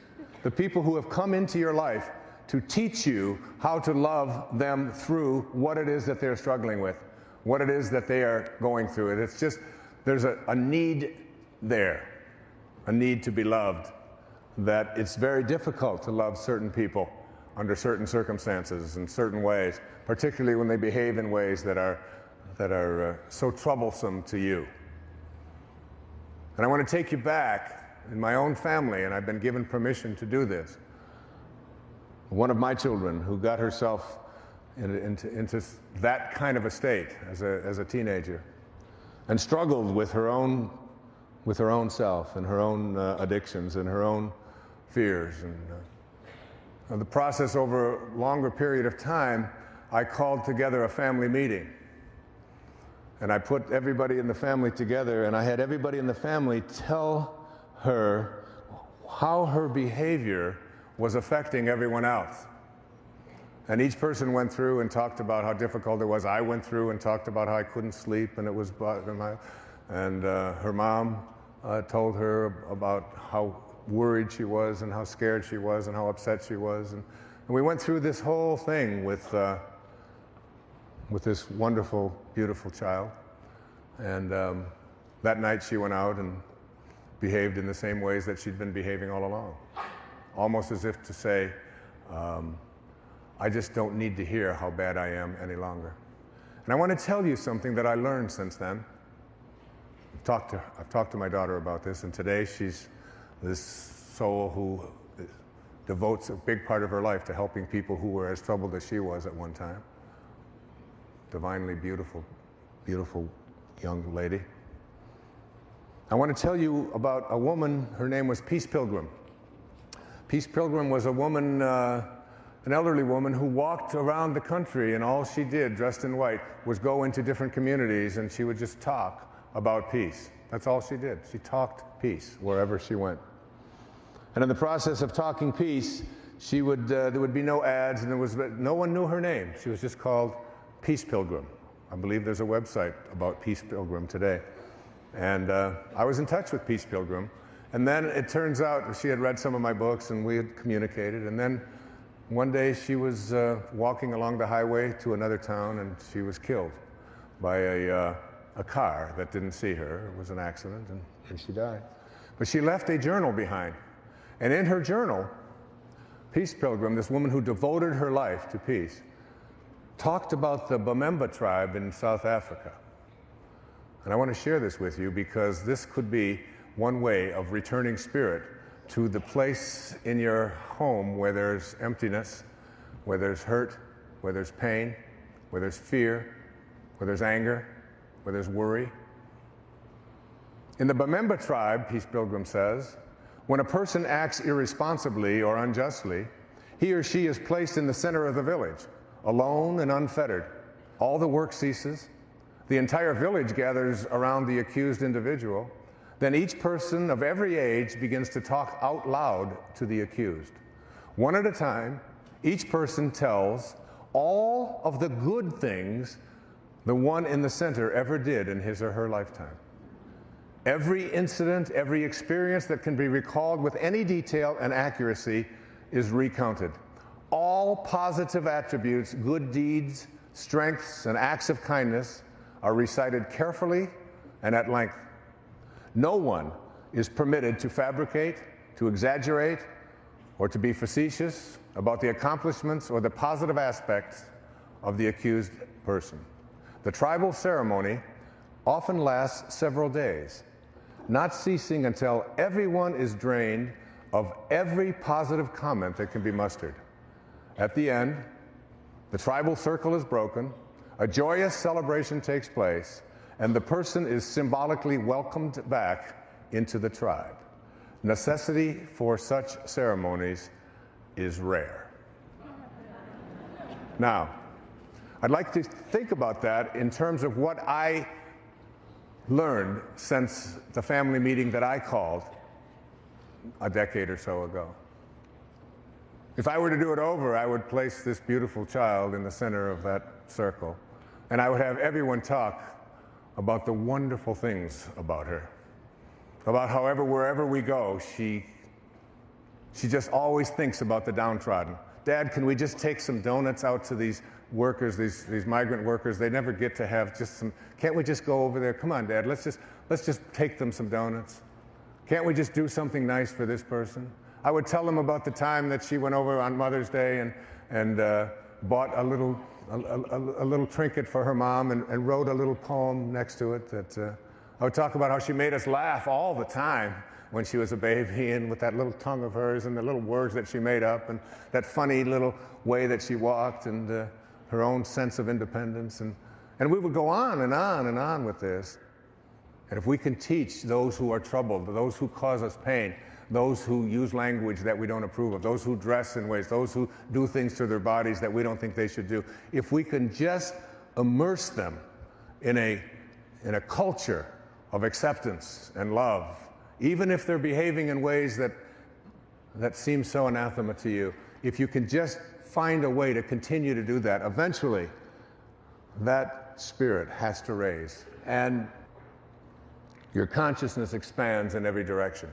the people who have come into your life to teach you how to love them through what it is that they're struggling with, what it is that they are going through. And it's just, there's a need there, a need to be loved, that it's very difficult to love certain people under certain circumstances in certain ways, particularly when they behave in ways that are so troublesome to you. And I want to take you back in my own family, and I've been given permission to do this. One of my children who got herself into that kind of a state as a teenager and struggled with her own self and her own addictions and her own fears. And the process over a longer period of time, I called together a family meeting. And I put everybody in the family together, and I had everybody in the family tell her how her behavior was affecting everyone else. And each person went through and talked about how difficult it was. I went through and talked about how I couldn't sleep, and it was, and her mom told her about how worried she was and how scared she was and how upset she was. And we went through this whole thing with this wonderful, beautiful child. And that night she went out and behaved in the same ways that she'd been behaving all along. Almost as if to say, I just don't need to hear how bad I am any longer. And I want to tell you something that I learned since then. I've talked to my daughter about this, and today she's this soul who devotes a big part of her life to helping people who were as troubled as she was at one time. Divinely beautiful, beautiful young lady. I want to tell you about a woman. Her name was Peace Pilgrim. Peace Pilgrim was a woman, an elderly woman who walked around the country, and all she did, dressed in white, was go into different communities, and she would just talk about peace. That's all she did. She talked peace wherever she went. And in the process of talking peace, there would be no ads, and no one knew her name. She was just called Peace Pilgrim. I believe there's a website about Peace Pilgrim today. And I was in touch with Peace Pilgrim. And then it turns out she had read some of my books, and we had communicated. And then one day she was walking along the highway to another town, and she was killed by a car that didn't see her. It was an accident, and she died. But she left a journal behind. And in her journal, Peace Pilgrim, this woman who devoted her life to peace, talked about the Bamemba tribe in South Africa. And I want to share this with you because this could be one way of returning spirit to the place in your home where there's emptiness, where there's hurt, where there's pain, where there's fear, where there's anger, where there's worry. In the Bamemba tribe, Peace Pilgrim says, when a person acts irresponsibly or unjustly, he or she is placed in the center of the village, alone and unfettered. All the work ceases. The entire village gathers around the accused individual. Then each person of every age begins to talk out loud to the accused. One at a time, each person tells all of the good things the one in the center ever did in his or her lifetime. Every incident, every experience that can be recalled with any detail and accuracy is recounted. All positive attributes, good deeds, strengths, and acts of kindness are recited carefully and at length. No one is permitted to fabricate, to exaggerate, or to be facetious about the accomplishments or the positive aspects of the accused person. The tribal ceremony often lasts several days, not ceasing until everyone is drained of every positive comment that can be mustered. At the end, the tribal circle is broken, a joyous celebration takes place, and the person is symbolically welcomed back into the tribe. Necessity for such ceremonies is rare. Now, I'd like to think about that in terms of what I learned since the family meeting that I called a decade or so ago. If I were to do it over, I would place this beautiful child in the center of that circle, and I would have everyone talk about the wonderful things about her, about however, wherever we go, she just always thinks about the downtrodden. Dad, can we just take some donuts out to these workers, these migrant workers? They never get to have just some, can't we just go over there? Come on, Dad, let's just take them some donuts. Can't we just do something nice for this person? I would tell them about the time that she went over on Mother's Day and bought a little trinket for her mom and wrote a little poem next to it. That I would talk about how she made us laugh all the time when she was a baby, and with that little tongue of hers and the little words that she made up and that funny little way that she walked and her own sense of independence. And we would go on and on and on with this. And if we can teach those who are troubled, those who cause us pain, those who use language that we don't approve of, those who dress in ways, those who do things to their bodies that we don't think they should do, if we can just immerse them in a culture of acceptance and love, even if they're behaving in ways that seem so anathema to you, if you can just find a way to continue to do that, eventually that spirit has to raise, and your consciousness expands in every direction.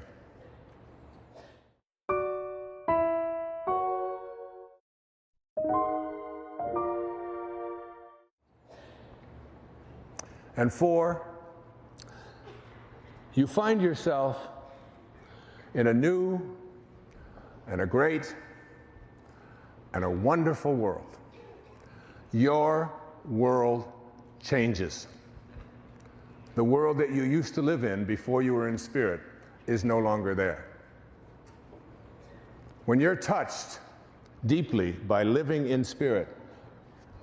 And 4, you find yourself in a new and a great and a wonderful world. Your world changes. The world that you used to live in before you were in spirit is no longer there. When you're touched deeply by living in spirit,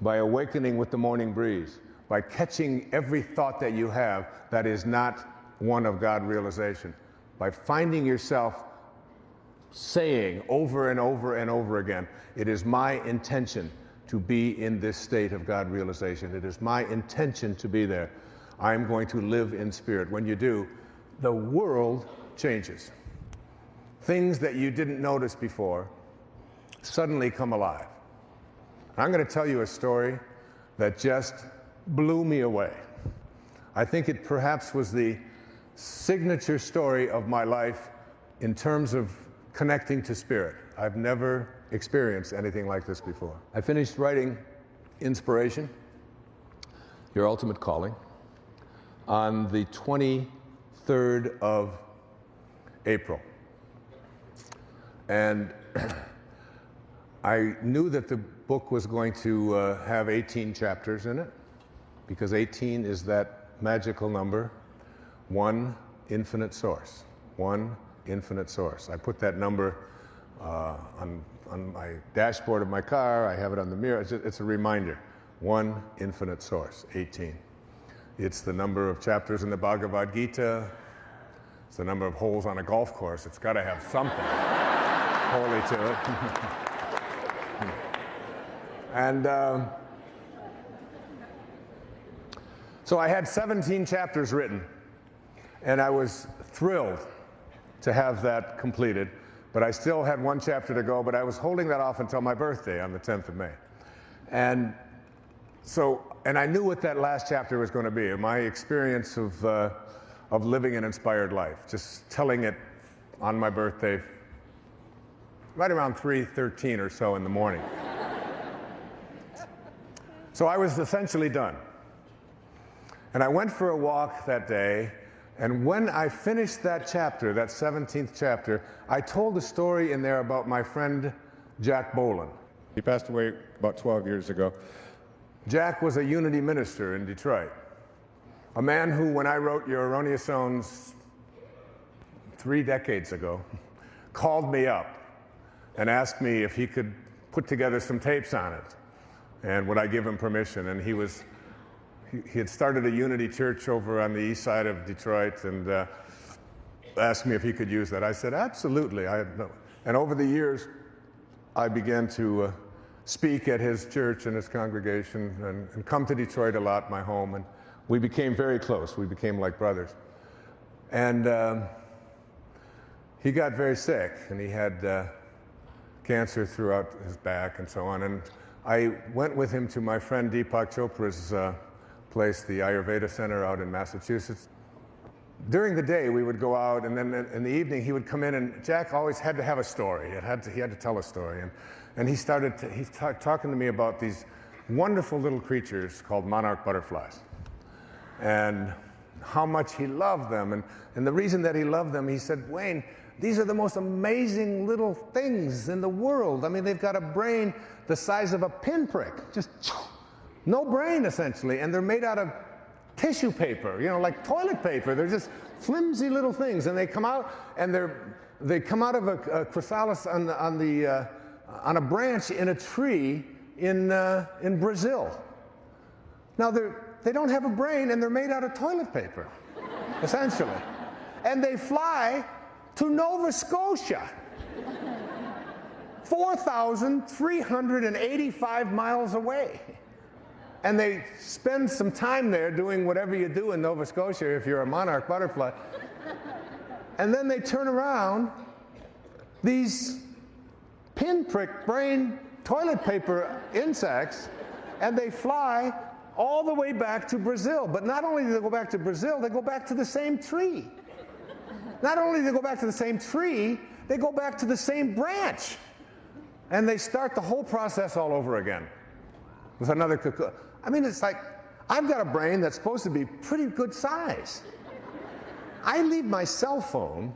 by awakening with the morning breeze, by catching every thought that you have that is not one of God realization, by finding yourself saying over and over and over again, it is my intention to be in this state of God realization. It is my intention to be there. I'm going to live in spirit. When you do, the world changes. Things that you didn't notice before suddenly come alive. I'm going to tell you a story that just blew me away. I think it perhaps was the signature story of my life in terms of connecting to spirit. I've never experienced anything like this before. I finished writing Inspiration, Your Ultimate Calling, on the 23rd of April. And I knew that the book was going to have 18 chapters in it, because 18 is that magical number, one infinite source. One infinite source. I put that number on my dashboard of my car. I have it on the mirror. It's a reminder. One infinite source, 18. It's the number of chapters in the Bhagavad Gita. It's the number of holes on a golf course. It's got to have something holy to it. And so I had 17 chapters written, and I was thrilled to have that completed, but I still had one chapter to go, but I was holding that off until my birthday on the 10th of May. And I knew what that last chapter was going to be, my experience of living an inspired life, just telling it on my birthday, right around 3:13 or so in the morning. So I was essentially done. And I went for a walk that day, and when I finished that chapter, that 17th chapter, I told a story in there about my friend Jack Boland. He passed away about 12 years ago. Jack was a Unity minister in Detroit, a man who, when I wrote Your Erroneous Zones 3 decades ago, called me up and asked me if he could put together some tapes on it, and would I give him permission. And he had started a Unity church over on the east side of Detroit, and asked me if he could use that. I said, absolutely. And over the years, I began to speak at his church and his congregation, and come to Detroit a lot, my home. And we became very close. We became like brothers. And he got very sick, and he had cancer throughout his back and so on. And I went with him to my friend Deepak Chopra's place, the Ayurveda Center out in Massachusetts. During the day, we would go out, and then in the evening, he would come in, and Jack always had to have a story. He had to tell a story. And he started talking to me about these wonderful little creatures called monarch butterflies, and how much he loved them. And the reason that he loved them, he said, Wayne, these are the most amazing little things in the world. I mean, they've got a brain the size of a pinprick, just no brain, essentially, and they're made out of tissue paper, you know, like toilet paper. They're just flimsy little things, and they come out, and they come out of a chrysalis on a branch in a tree in Brazil. Now they don't have a brain, and they're made out of toilet paper, essentially, and they fly to Nova Scotia, 4,385 miles away. And they spend some time there doing whatever you do in Nova Scotia if you're a monarch butterfly. And then they turn around, these pinprick brain toilet paper insects, and they fly all the way back to Brazil. But not only do they go back to Brazil, they go back to the same tree. Not only do they go back to the same tree, they go back to the same branch. And they start the whole process all over again with another cocoon. I mean, it's like, I've got a brain that's supposed to be pretty good size. I leave my cell phone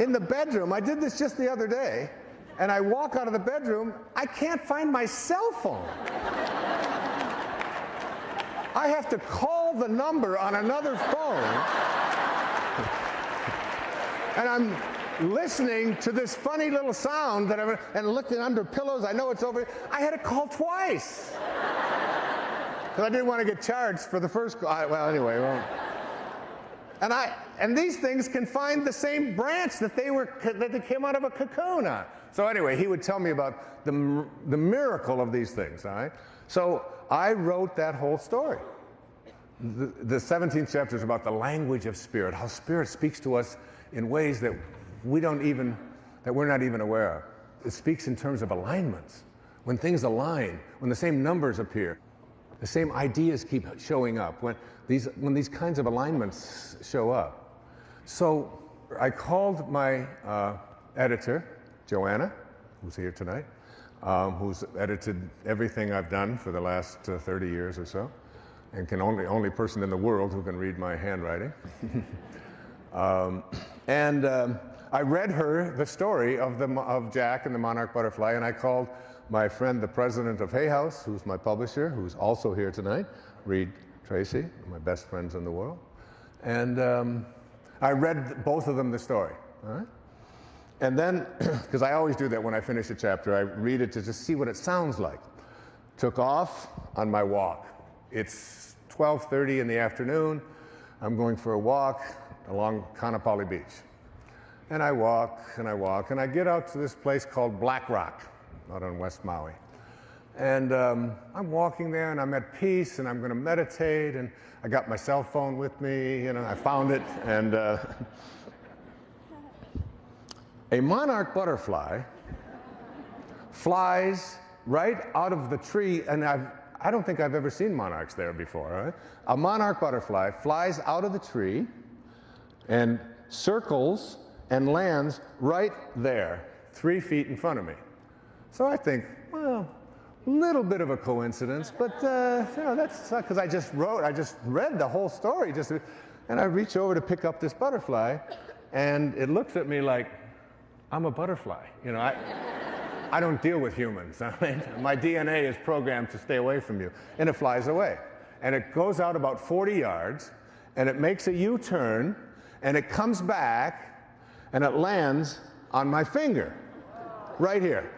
in the bedroom. I did this just the other day, and I walk out of the bedroom, I can't find my cell phone. I have to call the number on another phone, and I'm listening to this funny little sound and looking under pillows. I know it's over. I had to call twice because I didn't want to get charged for the first call. Well, anyway, and these things can find the same branch that they came out of a cocoon on. So anyway, he would tell me about the miracle of these things. All right. So I wrote that whole story. The 17th chapter is about the language of spirit, how spirit speaks to us in ways that we're not even aware of. It speaks in terms of alignments. When things align, when the same numbers appear, the same ideas keep showing up, when these kinds of alignments show up. So I called my editor, Joanna, who's here tonight, who's edited everything I've done for the last 30 years or so, and only person in the world who can read my handwriting. I read her the story of Jack and the monarch butterfly, and I called my friend, the president of Hay House, who's my publisher, who's also here tonight, Reed Tracy, my best friends in the world. And I read both of them the story. All right? And then, because I always do that when I finish a chapter, I read it to just see what it sounds like. Took off on my walk. It's 12:30 in the afternoon. I'm going for a walk along Kaanapali Beach. And I walk, and I walk, and I get out to this place called Black Rock, out on West Maui. And I'm walking there, and I'm at peace, and I'm going to meditate, and I got my cell phone with me, you know, I found it, and a monarch butterfly flies right out of the tree, and I don't think I've ever seen monarchs there before, right? A monarch butterfly flies out of the tree and circles and lands right there, 3 feet in front of me. So I think, well, a little bit of a coincidence, but you know, that's because I just read the whole story, and I reach over to pick up this butterfly, and it looks at me like I'm a butterfly. You know, I don't deal with humans. I mean, my DNA is programmed to stay away from you, and it flies away, and it goes out about 40 yards, and it makes a U-turn, and it comes back, and it lands on my finger, right here.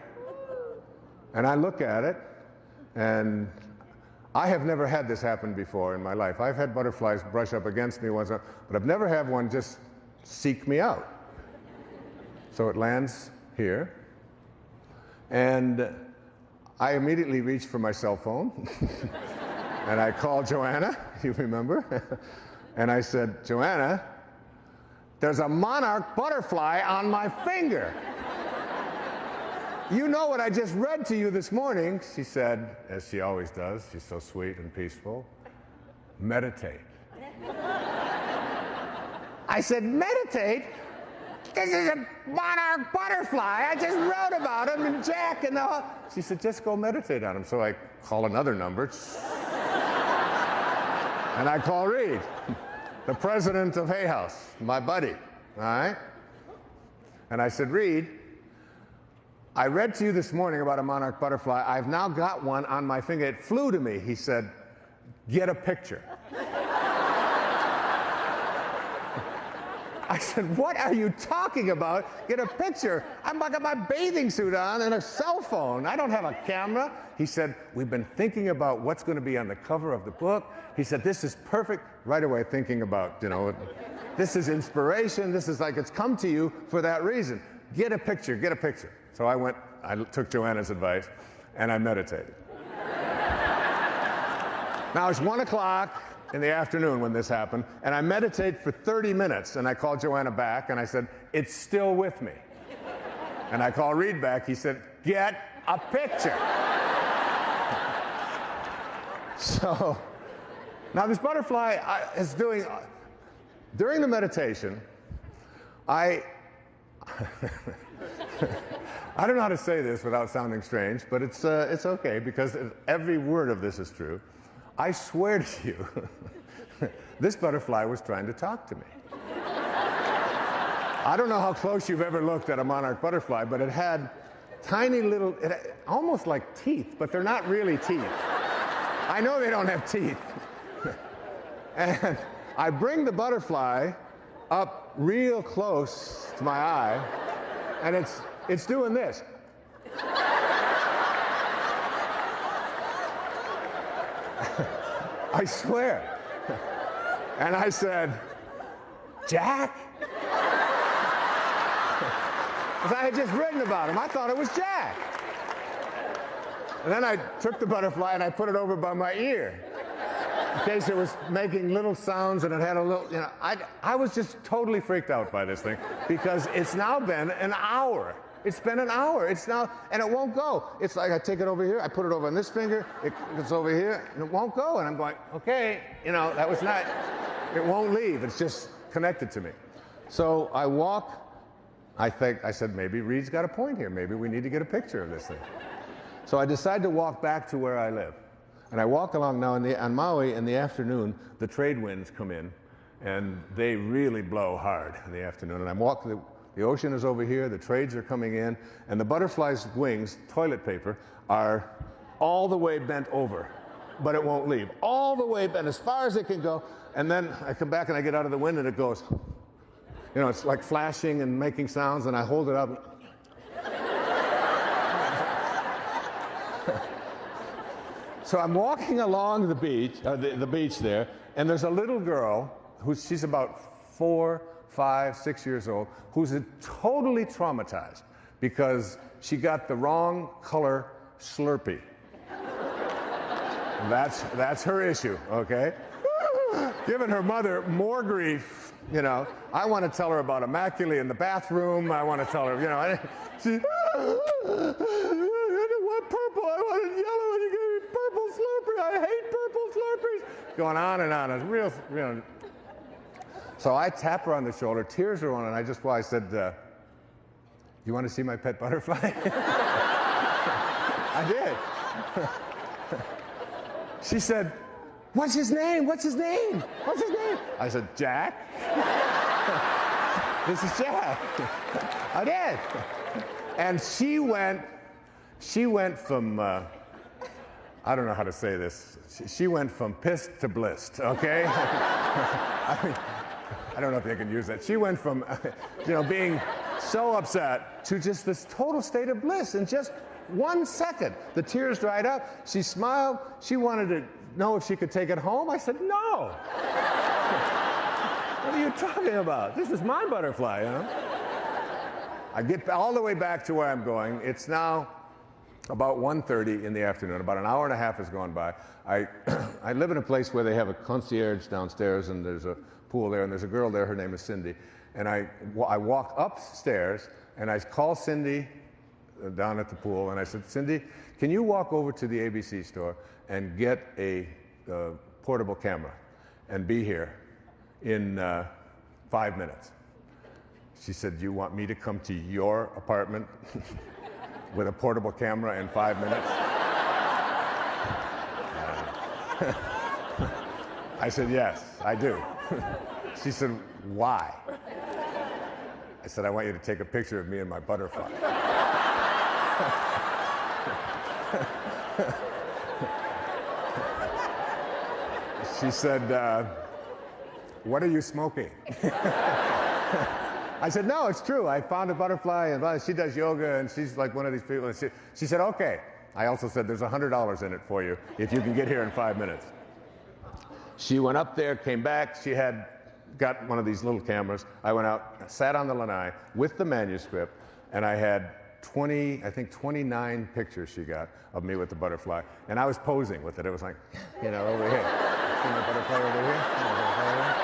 And I look at it, and I have never had this happen before in my life. I've had butterflies brush up against me once, but I've never had one just seek me out. So it lands here, and I immediately reach for my cell phone. And I called Joanna, you remember? And I said, Joanna, there's a monarch butterfly on my finger. You know what I just read to you this morning? She said, as she always does, she's so sweet and peaceful, meditate. I said, meditate? This is a monarch butterfly. I just wrote about him and Jack and the... She said, just go meditate on him. So I call another number. And I call Reed, the president of Hay House, my buddy, all right? And I said, Reed, I read to you this morning about a monarch butterfly. I've now got one on my finger. It flew to me. He said, get a picture. I said, what are you talking about? Get a picture. I've got my bathing suit on and a cell phone. I don't have a camera. He said, we've been thinking about what's going to be on the cover of the book. He said, this is perfect. Right away thinking about, this is inspiration. This is like it's come to you for that reason. Get a picture, get a picture. So I took Joanna's advice and I meditated. Now it's 1 o'clock in the afternoon when this happened, and I meditate for 30 minutes, and I called Joanna back, and I said, it's still with me. And I called Reed back, he said, get a picture. So, now this butterfly is doing, during the meditation, I don't know how to say this without sounding strange, but it's okay, because every word of this is true. I swear to you, this butterfly was trying to talk to me. I don't know how close you've ever looked at a monarch butterfly, but it had tiny little, almost like teeth, but they're not really teeth. I know they don't have teeth. And I bring the butterfly up real close to my eye, and it's doing this. I swear. And I said, Jack? Because I had just written about him. I thought it was Jack. And then I took the butterfly and I put it over by my ear in case it was making little sounds and it had a little, I was just totally freaked out by this thing because it's now been an hour. It's been an hour. It's now, and it won't go. It's like I take it over here, I put it over on this finger, it's over here, and it won't go. And I'm going, okay, that was not, it won't leave. It's just connected to me. So I walk, I said, maybe Reed's got a point here. Maybe we need to get a picture of this thing. So I decide to walk back to where I live. And I walk along now, on Maui in the afternoon, the trade winds come in, and they really blow hard in the afternoon. And I'm walking, the ocean is over here, the trades are coming in, and the butterfly's wings, toilet paper, are all the way bent over, but it won't leave. All the way bent, as far as it can go, and then I come back and I get out of the wind and it goes, it's like flashing and making sounds, and I hold it up. So I'm walking along the beach, the beach there, and there's a little girl she's about 4, 5, 6 years old, who's totally traumatized because she got the wrong color Slurpee. That's her issue, okay? Giving her mother more grief, I want to tell her about Immaculate in the bathroom. I want to tell her, she, I didn't want purple, I wanted yellow, and you gave me purple Slurpee. I hate purple Slurpees. Going on and on. It's real, So I tap her on the shoulder, tears are running. I said, you want to see my pet butterfly? I did. She said, what's his name? What's his name? What's his name? I said, Jack. This is Jack. I did. And she went from, I don't know how to say this. She went from pissed to blissed, okay? I don't know if they can use that. She went from, being so upset to just this total state of bliss in just 1 second. The tears dried up. She smiled. She wanted to know if she could take it home. I said, no. What are you talking about? This is my butterfly, I get all the way back to where I'm going. It's now about 1:30 in the afternoon, about an hour and a half has gone by. I live in a place where they have a concierge downstairs, and there's a pool there, and there's a girl there, her name is Cindy. And I walk upstairs, and I call Cindy down at the pool, and I said, Cindy, can you walk over to the ABC store and get a portable camera and be here in 5 minutes? She said, you want me to come to your apartment with a portable camera in 5 minutes? I said, yes, I do. She said, why? I said, I want you to take a picture of me and my butterfly. She said, what are you smoking? I said, no, it's true. I found a butterfly, and she does yoga, and she's like one of these people. And she said, okay. I also said, there's $100 in it for you if you can get here in 5 minutes. She went up there, came back. She had got one of these little cameras. I went out, sat on the lanai with the manuscript, and I had 29 pictures she got of me with the butterfly. And I was posing with it. It was like, you know, over here. See my butterfly over here? See my butterfly over here?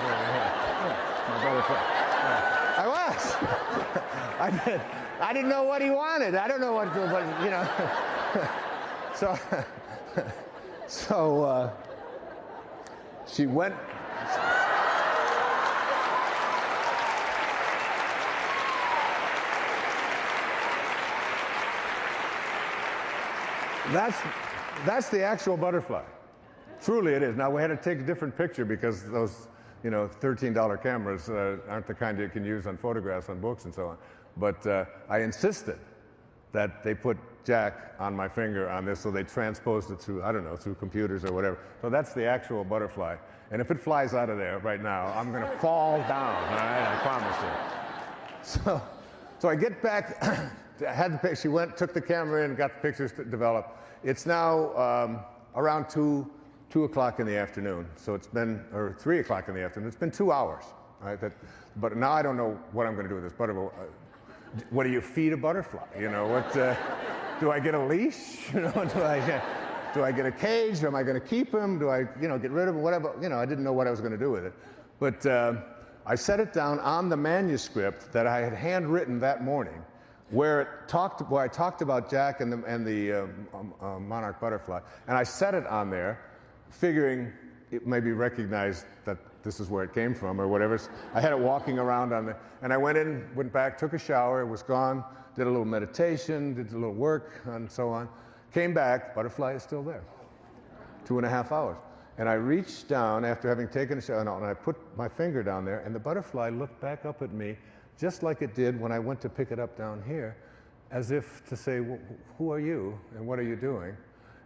Yeah, my butterfly. I was. I didn't know what he wanted. I don't know what, you know. So she went. That's the actual butterfly. Truly it is. Now we had to take a different picture because those, you know, $13 cameras aren't the kind you can use on photographs, on books, and so on. But I insisted that they put Jack on my finger on this, so they transposed it through, I don't know, through computers or whatever. So that's the actual butterfly. And if it flies out of there right now, I'm going to fall down, all right? I promise you. So I get back, I had the picture, she went, took the camera in, got the pictures developed. It's now around 2 o'clock in the afternoon. So it's been, or 3 o'clock in the afternoon. It's been 2 hours, right? But now I don't know what I'm going to do with this butterfly. What do you feed a butterfly? You know, what, do I get a leash? You know, do I get a cage? Am I going to keep him? Do I, you know, get rid of him? Whatever, you know, I didn't know what I was going to do with it. But I set it down on the manuscript that I had handwritten that morning, where I talked about Jack and the monarch butterfly, and I set it on there, figuring it maybe recognized that this is where it came from or whatever. I had it walking around on there, and I went back, took a shower, it was gone, did a little meditation, did a little work, and so on. Came back, butterfly is still there. 2.5 hours. And I reached down after having taken a shower, and I put my finger down there, and the butterfly looked back up at me just like it did when I went to pick it up down here, as if to say, well, who are you and what are you doing?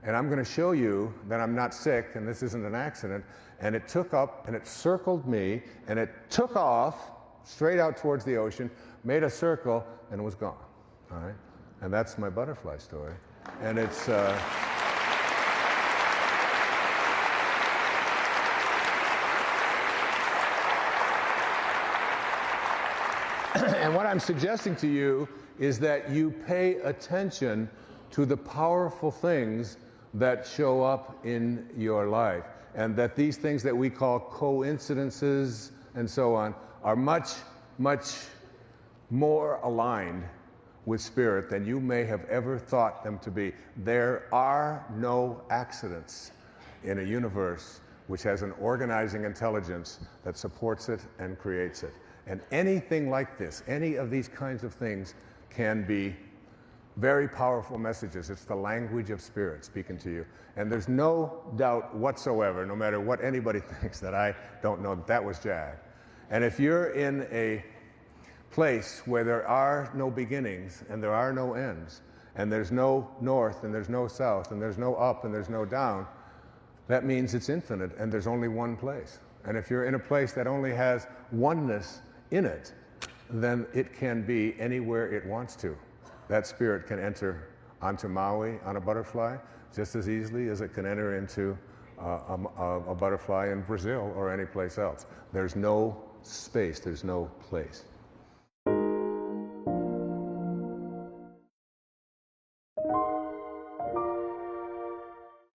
And I'm going to show you that I'm not sick and this isn't an accident. And it took up and it circled me and it took off straight out towards the ocean, made a circle, and was gone. All right? And that's my butterfly story. And it's... And what I'm suggesting to you is that you pay attention to the powerful things that show up in your life, and that these things that we call coincidences and so on are much, much more aligned with spirit than you may have ever thought them to be. There are no accidents in a universe which has an organizing intelligence that supports it and creates it. And anything like this, any of these kinds of things can be very powerful messages. It's the language of spirit speaking to you. And there's no doubt whatsoever, no matter what anybody thinks, that I don't know that was Jack. And if you're in a place where there are no beginnings and there are no ends, and there's no north and there's no south and there's no up and there's no down, that means it's infinite and there's only one place. And if you're in a place that only has oneness in it, then it can be anywhere it wants to. That spirit can enter onto Maui on a butterfly just as easily as it can enter into a butterfly in Brazil or any place else. There's no space, there's no place.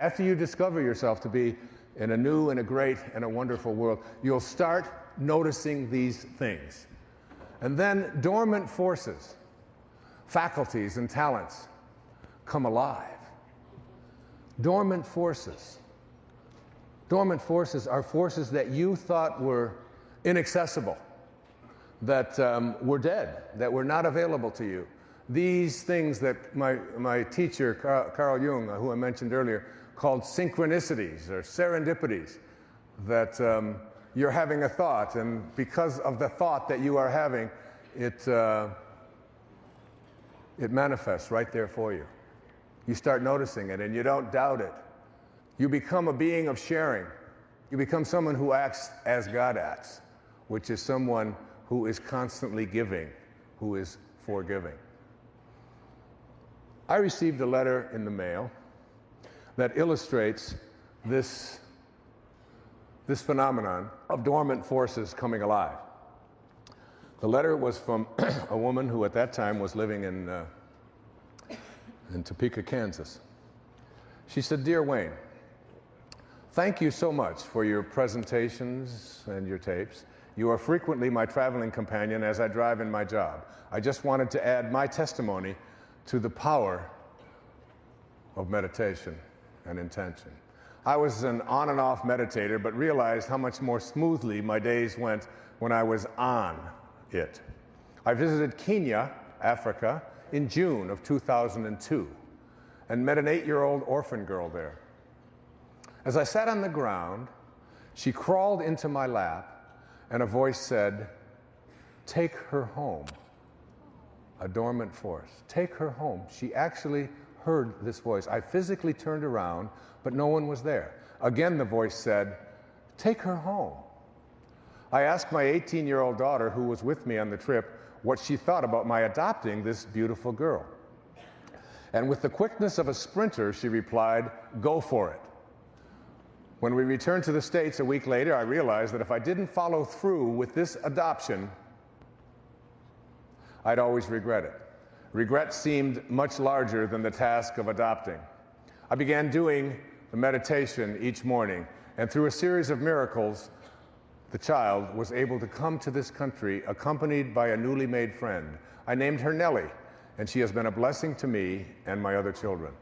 after you discover yourself to be in a new and a great and a wonderful world, you'll start noticing these things. And then dormant forces, faculties and talents come alive. Dormant forces. Dormant forces are forces that you thought were inaccessible, that were dead, that were not available to you. These things that my teacher, Carl Jung, who I mentioned earlier, called synchronicities or serendipities, that you're having a thought, and because of the thought that you are having, it manifests right there for you. You start noticing it, and you don't doubt it. You become a being of sharing. You become someone who acts as God acts, which is someone who is constantly giving, who is forgiving. I received a letter in the mail that illustrates this phenomenon of dormant forces coming alive. The letter was from a woman who at that time was living in Topeka, Kansas. She said, "Dear Wayne, thank you so much for your presentations and your tapes. You are frequently my traveling companion as I drive in my job. I just wanted to add my testimony to the power of meditation and intention. I was an on and off meditator, but realized how much more smoothly my days went when I was on it. I visited Kenya, Africa, in June of 2002 and met an 8-year-old orphan girl there. As I sat on the ground, she crawled into my lap and a voice said, 'Take her home.' A dormant force. Take her home." She actually heard this voice. I physically turned around, but no one was there. Again, the voice said, "Take her home." I asked my 18-year-old daughter, who was with me on the trip, what she thought about my adopting this beautiful girl. And with the quickness of a sprinter, she replied, "Go for it." When we returned to the States a week later, I realized that if I didn't follow through with this adoption, I'd always regret it. Regret seemed much larger than the task of adopting. I began doing the meditation each morning, and through a series of miracles, the child was able to come to this country accompanied by a newly made friend. I named her Nellie, and she has been a blessing to me and my other children.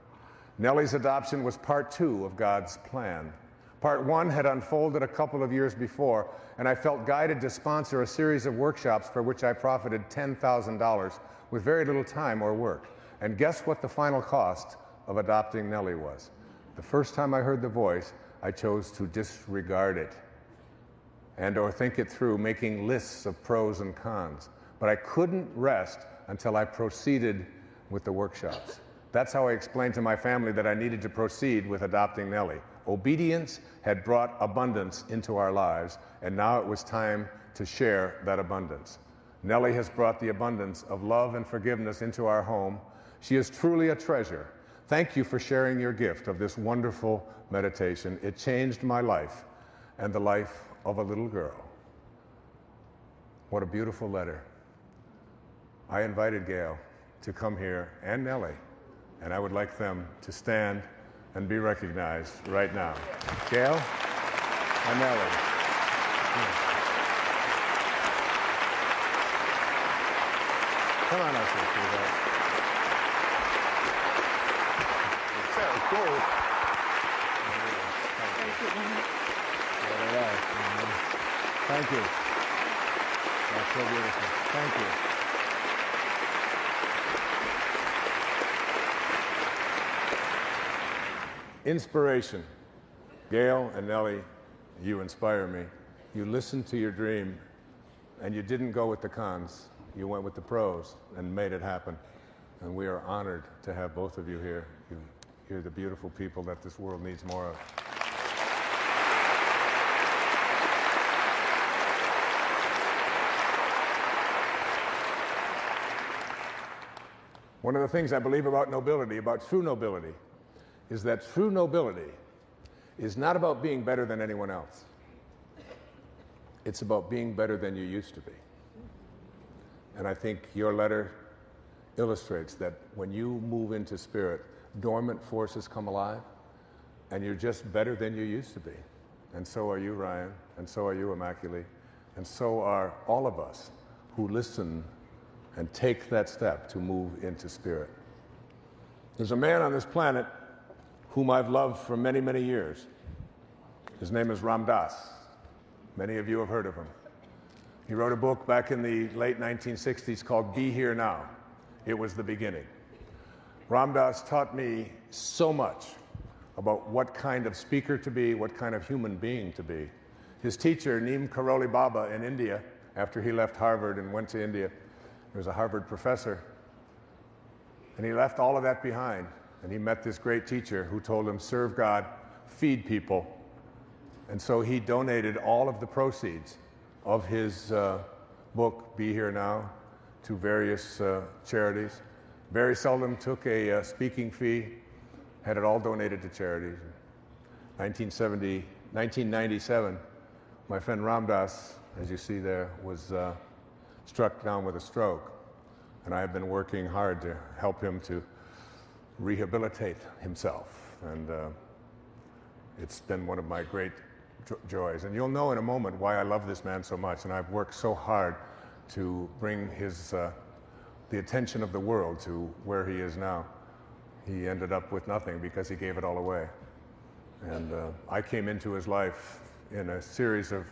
Nellie's adoption was part 2 of God's plan. Part 1 had unfolded a couple of years before, and I felt guided to sponsor a series of workshops for which I profited $10,000 with very little time or work. And guess what the final cost of adopting Nellie was? The first time I heard the voice, I chose to disregard it or think it through, making lists of pros and cons. But I couldn't rest until I proceeded with the workshops. That's how I explained to my family that I needed to proceed with adopting Nellie. Obedience had brought abundance into our lives, and now it was time to share that abundance. Nellie has brought the abundance of love and forgiveness into our home. She is truly a treasure. Thank you for sharing your gift of this wonderful meditation. It changed my life and the life of a little girl. What a beautiful letter. I invited Gail to come here and Nellie, and I would like them to stand and be recognized right now. Gail and Nellie. Come on up here, sweetheart. It's so cool. Thank you, Wayne. All right. Thank you. That's so beautiful. Thank you. Inspiration. Gail and Nellie, you inspire me. You listened to your dream, and you didn't go with the cons. You went with the pros and made it happen. And we are honored to have both of you here. You're the beautiful people that this world needs more of. One of the things I believe about nobility, about true nobility, is that true nobility is not about being better than anyone else. It's about being better than you used to be. And I think your letter illustrates that when you move into spirit, dormant forces come alive, and you're just better than you used to be. And so are you, Ryan, and so are you, Immaculée, and so are all of us who listen and take that step to move into spirit. There's a man on this planet whom I've loved for many, many years. His name is Ram Dass. Many of you have heard of him. He wrote a book back in the late 1960s called Be Here Now. It was the beginning. Ram Dass taught me so much about what kind of speaker to be, what kind of human being to be. His teacher, Neem Karoli Baba in India, after he left Harvard and went to India, he was a Harvard professor, and he left all of that behind, and he met this great teacher who told him, serve God, feed people. And so he donated all of the proceeds of his book, Be Here Now, to various charities. Very seldom took a speaking fee, had it all donated to charities. 1997, my friend Ram Dass, as you see there, was struck down with a stroke. And I have been working hard to help him to rehabilitate himself. And it's been one of my great joys. And you'll know in a moment why I love this man so much. And I've worked so hard to bring his, the attention of the world to where he is now. He ended up with nothing because he gave it all away. And I came into his life in a series of,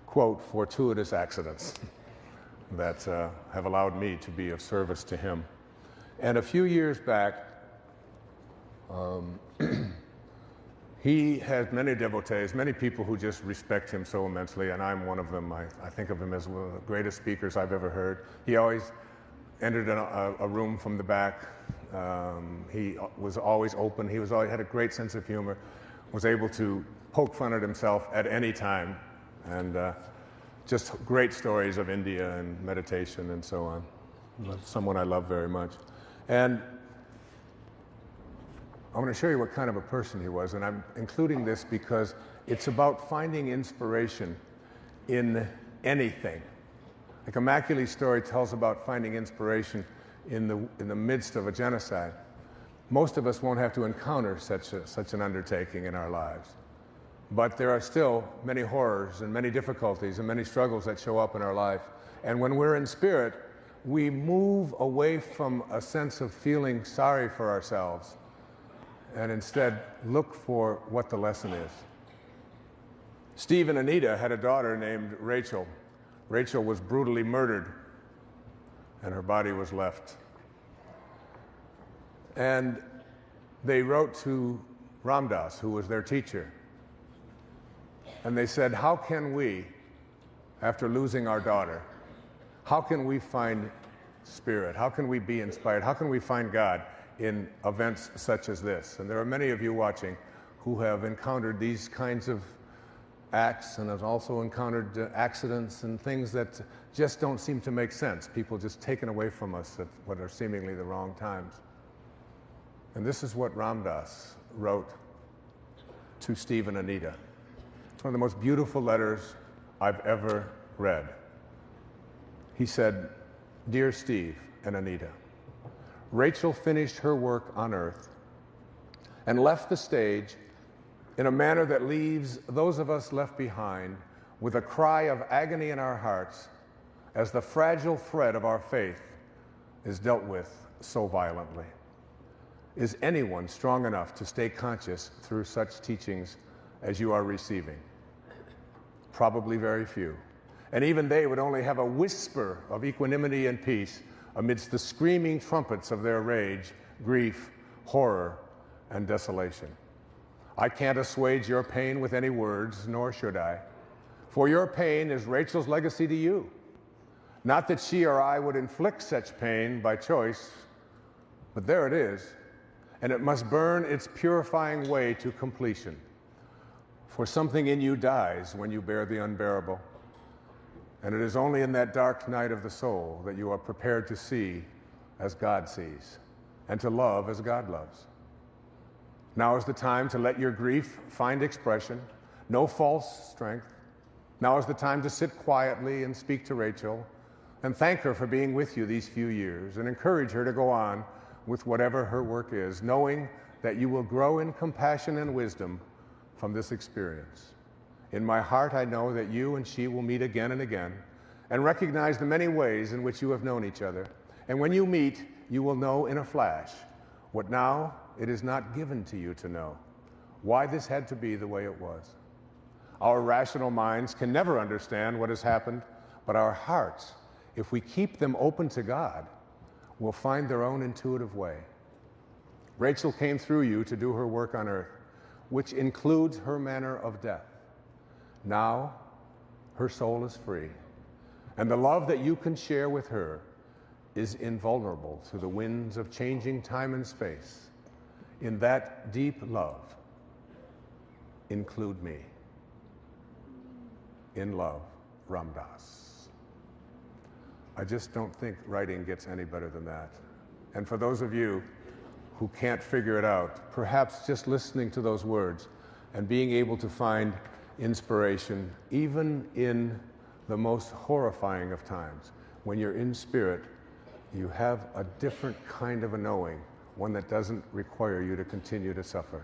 quote, fortuitous accidents that have allowed me to be of service to him. And a few years back, he has many devotees, many people who just respect him so immensely, and I'm one of them. I think of him as one of the greatest speakers I've ever heard. He always entered a room from the back. He was always open. He had a great sense of humor, was able to poke fun at himself at any time, and just great stories of India and meditation and so on. Someone I love very much. And I want to show you what kind of a person he was, and I'm including this because it's about finding inspiration in anything. Like Immaculee's story tells about finding inspiration in the midst of a genocide. Most of us won't have to encounter such an undertaking in our lives. But there are still many horrors and many difficulties and many struggles that show up in our life. And when we're in spirit, we move away from a sense of feeling sorry for ourselves and instead look for what the lesson is. Steve and Anita had a daughter named Rachel. Rachel was brutally murdered, and her body was left. And they wrote to Ram Dass, who was their teacher, and they said, how can we, after losing our daughter, how can we find spirit? How can we be inspired? How can we find God in events such as this? And there are many of you watching who have encountered these kinds of acts and have also encountered accidents and things that just don't seem to make sense. People just taken away from us at what are seemingly the wrong times. And this is what Ram Dass wrote to Steve and Anita. It's one of the most beautiful letters I've ever read. He said, Dear Steve and Anita, Rachel finished her work on earth and left the stage in a manner that leaves those of us left behind with a cry of agony in our hearts as the fragile thread of our faith is dealt with so violently. Is anyone strong enough to stay conscious through such teachings as you are receiving? Probably very few. And even they would only have a whisper of equanimity and peace amidst the screaming trumpets of their rage, grief, horror, and desolation. I can't assuage your pain with any words, nor should I, for your pain is Rachel's legacy to you. Not that she or I would inflict such pain by choice, but there it is, and it must burn its purifying way to completion. For something in you dies when you bear the unbearable, and it is only in that dark night of the soul that you are prepared to see as God sees, and to love as God loves. Now is the time to let your grief find expression, no false strength. Now is the time to sit quietly and speak to Rachel and thank her for being with you these few years and encourage her to go on with whatever her work is, knowing that you will grow in compassion and wisdom from this experience. In my heart, I know that you and she will meet again and again and recognize the many ways in which you have known each other. And when you meet, you will know in a flash what now it is not given to you to know, why this had to be the way it was. Our rational minds can never understand what has happened, but our hearts, if we keep them open to God, will find their own intuitive way. Rachel came through you to do her work on earth, which includes her manner of death. Now, her soul is free, and the love that you can share with her is invulnerable to the winds of changing time and space. In that deep love, include me. In love, Ram Dass. I just don't think writing gets any better than that. And for those of you who can't figure it out, perhaps just listening to those words and being able to find inspiration, even in the most horrifying of times, when you're in spirit, you have a different kind of a knowing, one that doesn't require you to continue to suffer.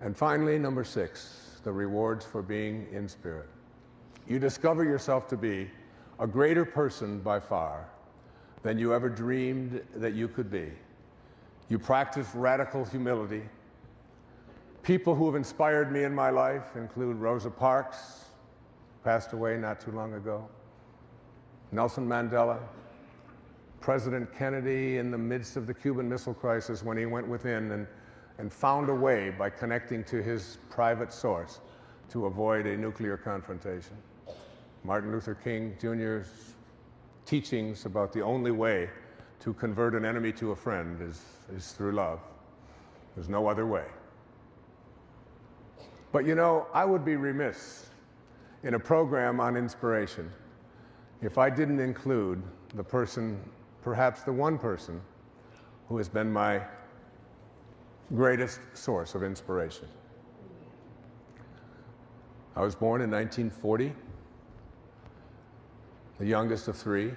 And finally, number 6, the rewards for being in spirit. You discover yourself to be a greater person by far than you ever dreamed that you could be. You practice radical humility. People who have inspired me in my life include Rosa Parks, passed away not too long ago, Nelson Mandela, President Kennedy in the midst of the Cuban Missile Crisis when he went within and found a way by connecting to his private source to avoid a nuclear confrontation. Martin Luther King Jr.'s teachings about the only way to convert an enemy to a friend is through love. There's no other way. But you know, I would be remiss in a program on inspiration if I didn't include the person, perhaps the one person, who has been my greatest source of inspiration. I was born in 1940, the youngest of 3.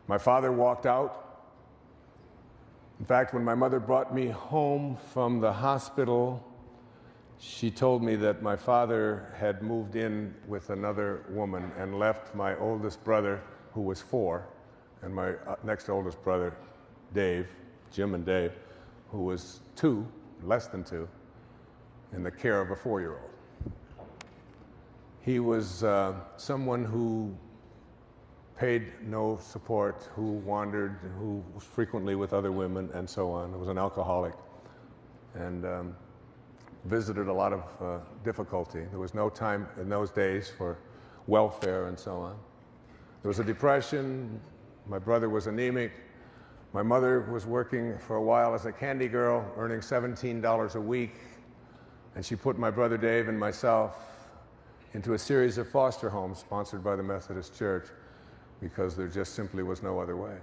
My father walked out. In fact, when my mother brought me home from the hospital, she told me that my father had moved in with another woman and left my oldest brother, who was 4, and my next oldest brother, Dave, Jim and Dave, who was 2, less than 2, in the care of a 4-year-old. He was someone who paid no support, who wandered, who was frequently with other women, and so on. He was an alcoholic and visited a lot of difficulty. There was no time in those days for welfare and so on. There was a depression. My brother was anemic. My mother was working for a while as a candy girl, earning $17 a week, and she put my brother Dave and myself into a series of foster homes sponsored by the Methodist Church because there just simply was no other way.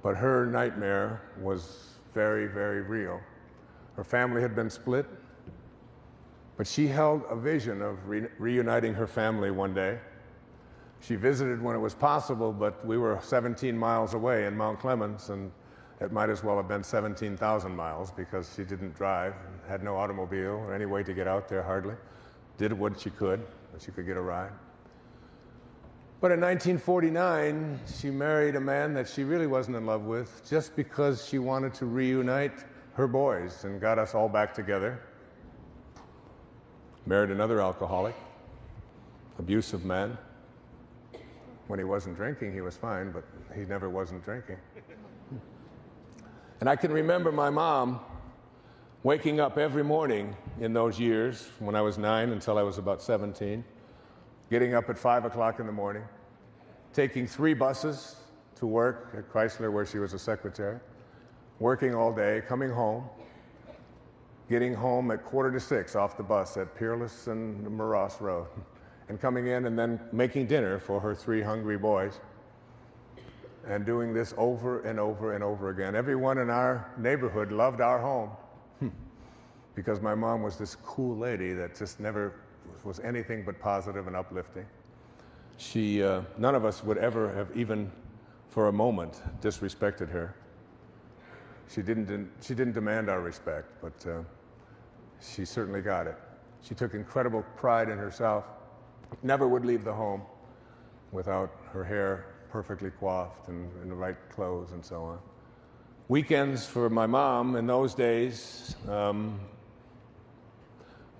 But her nightmare was very, very real. Her family had been split, but she held a vision of reuniting her family one day. She visited when it was possible, but we were 17 miles away in Mount Clemens, and it might as well have been 17,000 miles because she didn't drive, had no automobile or any way to get out there hardly. Did what she could, but she could get a ride. But in 1949, she married a man that she really wasn't in love with just because she wanted to reunite her boys and got us all back together. Married another alcoholic, abusive man. When he wasn't drinking, he was fine, but he never wasn't drinking. And I can remember my mom waking up every morning in those years, when I was 9 until I was about 17, getting up at 5 o'clock in the morning, taking 3 buses to work at Chrysler, where she was a secretary, working all day, coming home, getting home at 5:45 off the bus at Peerless and Moross Road, and coming in and then making dinner for her 3 hungry boys, and doing this over and over and over again. Everyone in our neighborhood loved our home because my mom was this cool lady that just never was anything but positive and uplifting. None of us would ever have even for a moment, disrespected her. She didn't demand our respect, but she certainly got it. She took incredible pride in herself, never would leave the home without her hair perfectly coiffed and in the right clothes and so on. Weekends for my mom in those days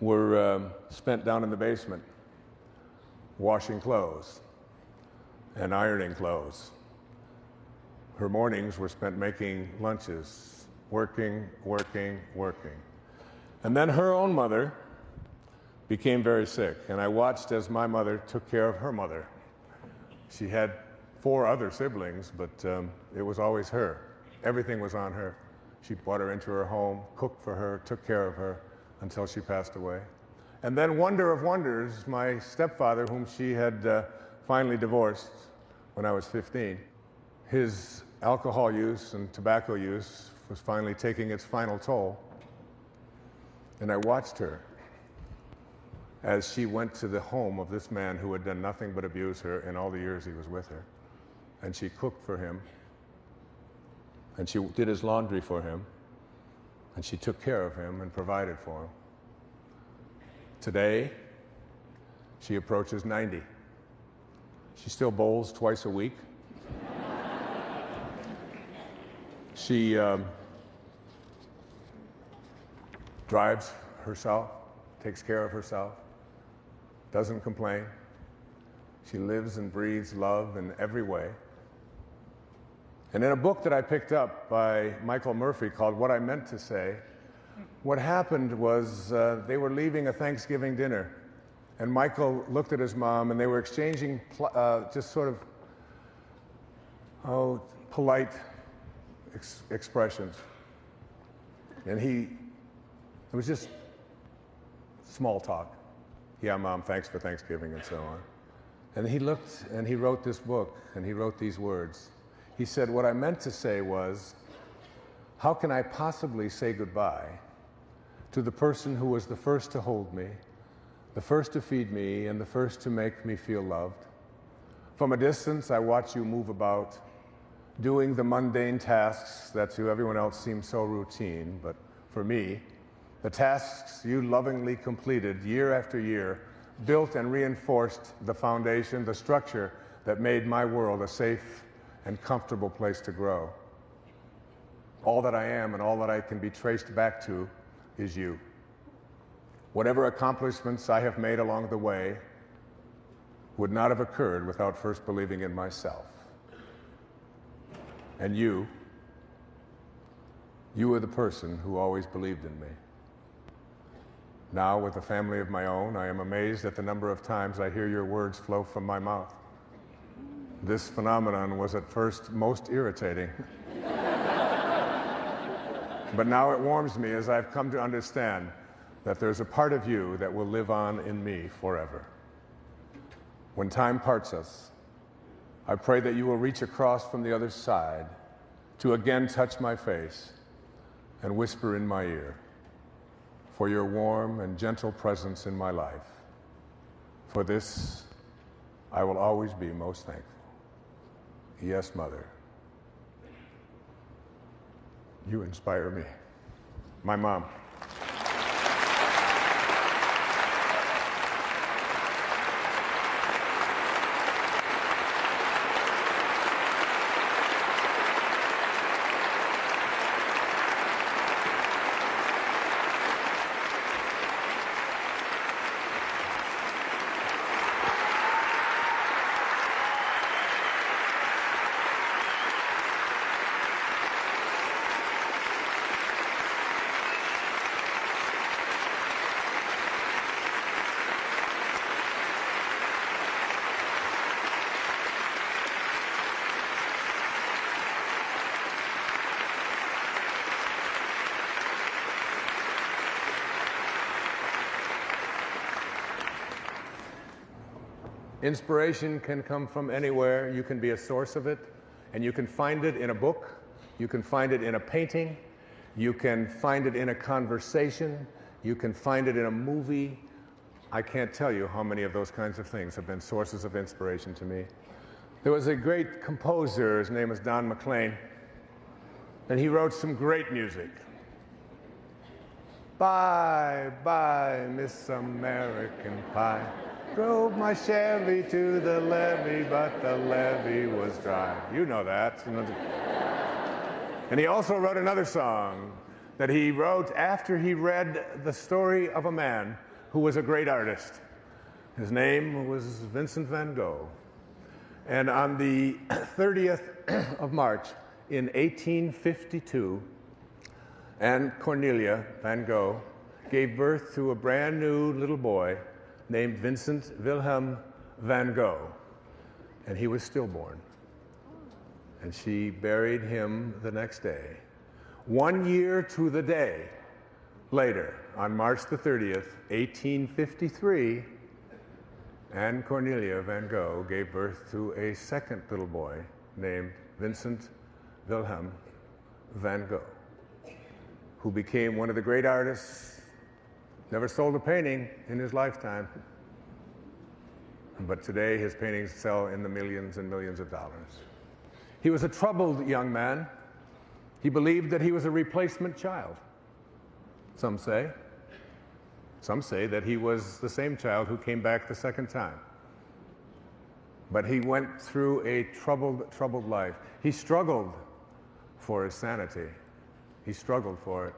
were spent down in the basement, washing clothes and ironing clothes. Her mornings were spent making lunches, working. And then her own mother became very sick, and I watched as my mother took care of her mother. She had 4 other siblings, but it was always her. Everything was on her. She brought her into her home, cooked for her, took care of her until she passed away. And then, wonder of wonders, my stepfather, whom she had finally divorced when I was 15, his alcohol use and tobacco use was finally taking its final toll. And I watched her as she went to the home of this man who had done nothing but abuse her in all the years he was with her. And she cooked for him, and she did his laundry for him, and she took care of him and provided for him. Today, she approaches 90. She still bowls twice a week. She drives herself, takes care of herself, doesn't complain. She lives and breathes love in every way. And in a book that I picked up by Michael Murphy called What I Meant to Say, what happened was they were leaving a Thanksgiving dinner, and Michael looked at his mom, and they were exchanging just sort of polite expressions. And it was just small talk. Yeah, Mom, thanks for Thanksgiving, and so on. And he looked, and he wrote this book, and he wrote these words. He said, what I meant to say was, how can I possibly say goodbye to the person who was the first to hold me, the first to feed me, and the first to make me feel loved? From a distance, I watch you move about, doing the mundane tasks that to everyone else seem so routine, but for me, the tasks you lovingly completed year after year built and reinforced the foundation, the structure that made my world a safe and comfortable place to grow. All that I am and all that I can be traced back to is you. Whatever accomplishments I have made along the way would not have occurred without first believing in myself. And you are the person who always believed in me. Now, with a family of my own, I am amazed at the number of times I hear your words flow from my mouth. This phenomenon was at first most irritating. But now it warms me as I've come to understand that there's a part of you that will live on in me forever. When time parts us, I pray that you will reach across from the other side to again touch my face and whisper in my ear, for your warm and gentle presence in my life. For this, I will always be most thankful. Yes, Mother. You inspire me. My mom. Inspiration can come from anywhere. You can be a source of it, and you can find it in a book, you can find it in a painting, you can find it in a conversation, you can find it in a movie. I can't tell you how many of those kinds of things have been sources of inspiration to me. There was a great composer, his name was Don McLean, and he wrote some great music. Bye, bye, Miss American Pie. Drove my Chevy to the levee, but the levee was dry. You know that. And he also wrote another song that he wrote after he read the story of a man who was a great artist. His name was Vincent van Gogh. And on the 30th of March in 1852, Anne Cornelia van Gogh gave birth to a brand new little boy named Vincent Wilhelm van Gogh. And he was stillborn. And she buried him the next day. 1 year to the day later, on March the 30th, 1853, Anne Cornelia van Gogh gave birth to a second little boy named Vincent Wilhelm van Gogh, who became one of the great artists, never sold a painting in his lifetime, but today his paintings sell in the millions and millions of dollars. He was a troubled young man. He believed that he was a replacement child, some say. Some say that he was the same child who came back the second time. But he went through a troubled life. He struggled for his sanity. He struggled for it.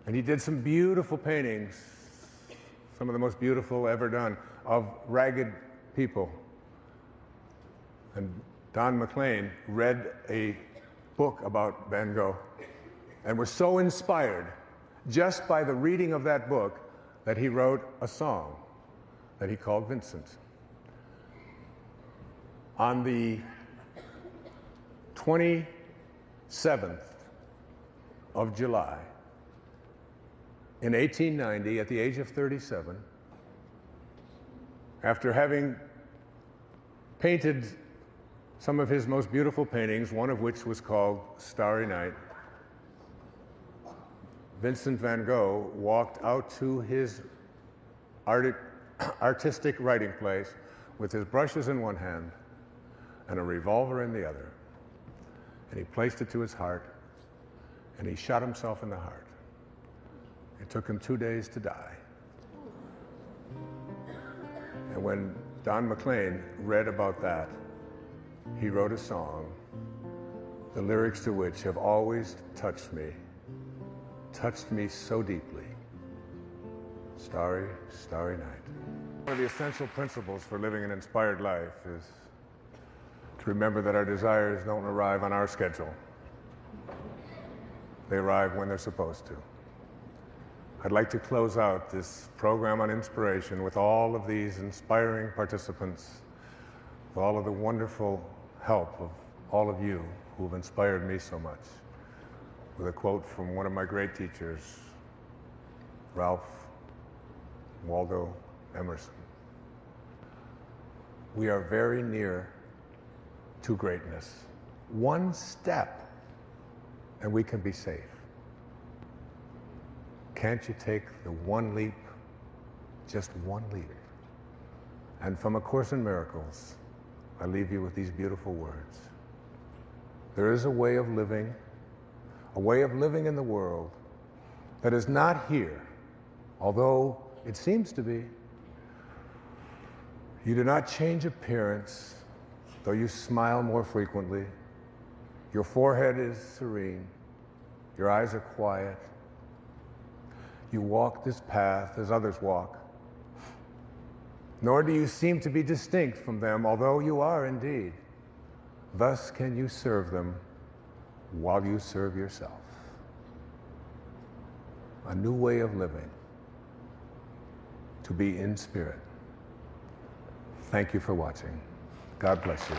And he did some beautiful paintings, some of the most beautiful ever done, of ragged people. And Don McLean read a book about Van Gogh and was so inspired just by the reading of that book that he wrote a song that he called Vincent. On the 27th of July, in 1890, at the age of 37, after having painted some of his most beautiful paintings, one of which was called Starry Night, Vincent van Gogh walked out to his artistic writing place with his brushes in one hand and a revolver in the other. And he placed it to his heart, and he shot himself in the heart. It took him 2 days to die. And when Don McLean read about that, he wrote a song, the lyrics to which have always touched me so deeply. Starry, starry night. One of the essential principles for living an inspired life is to remember that our desires don't arrive on our schedule. They arrive when they're supposed to. I'd like to close out this program on inspiration with all of these inspiring participants, with all of the wonderful help of all of you who have inspired me so much, with a quote from one of my great teachers, Ralph Waldo Emerson. We are very near to greatness. One step, and we can be safe. Can't you take the one leap, just one leap? And from A Course in Miracles, I leave you with these beautiful words. There is a way of living in the world that is not here, although it seems to be. You do not change appearance, though you smile more frequently. Your forehead is serene. Your eyes are quiet. You walk this path as others walk. Nor do you seem to be distinct from them, although you are indeed. Thus can you serve them while you serve yourself. A new way of living, to be in spirit. Thank you for watching. God bless you.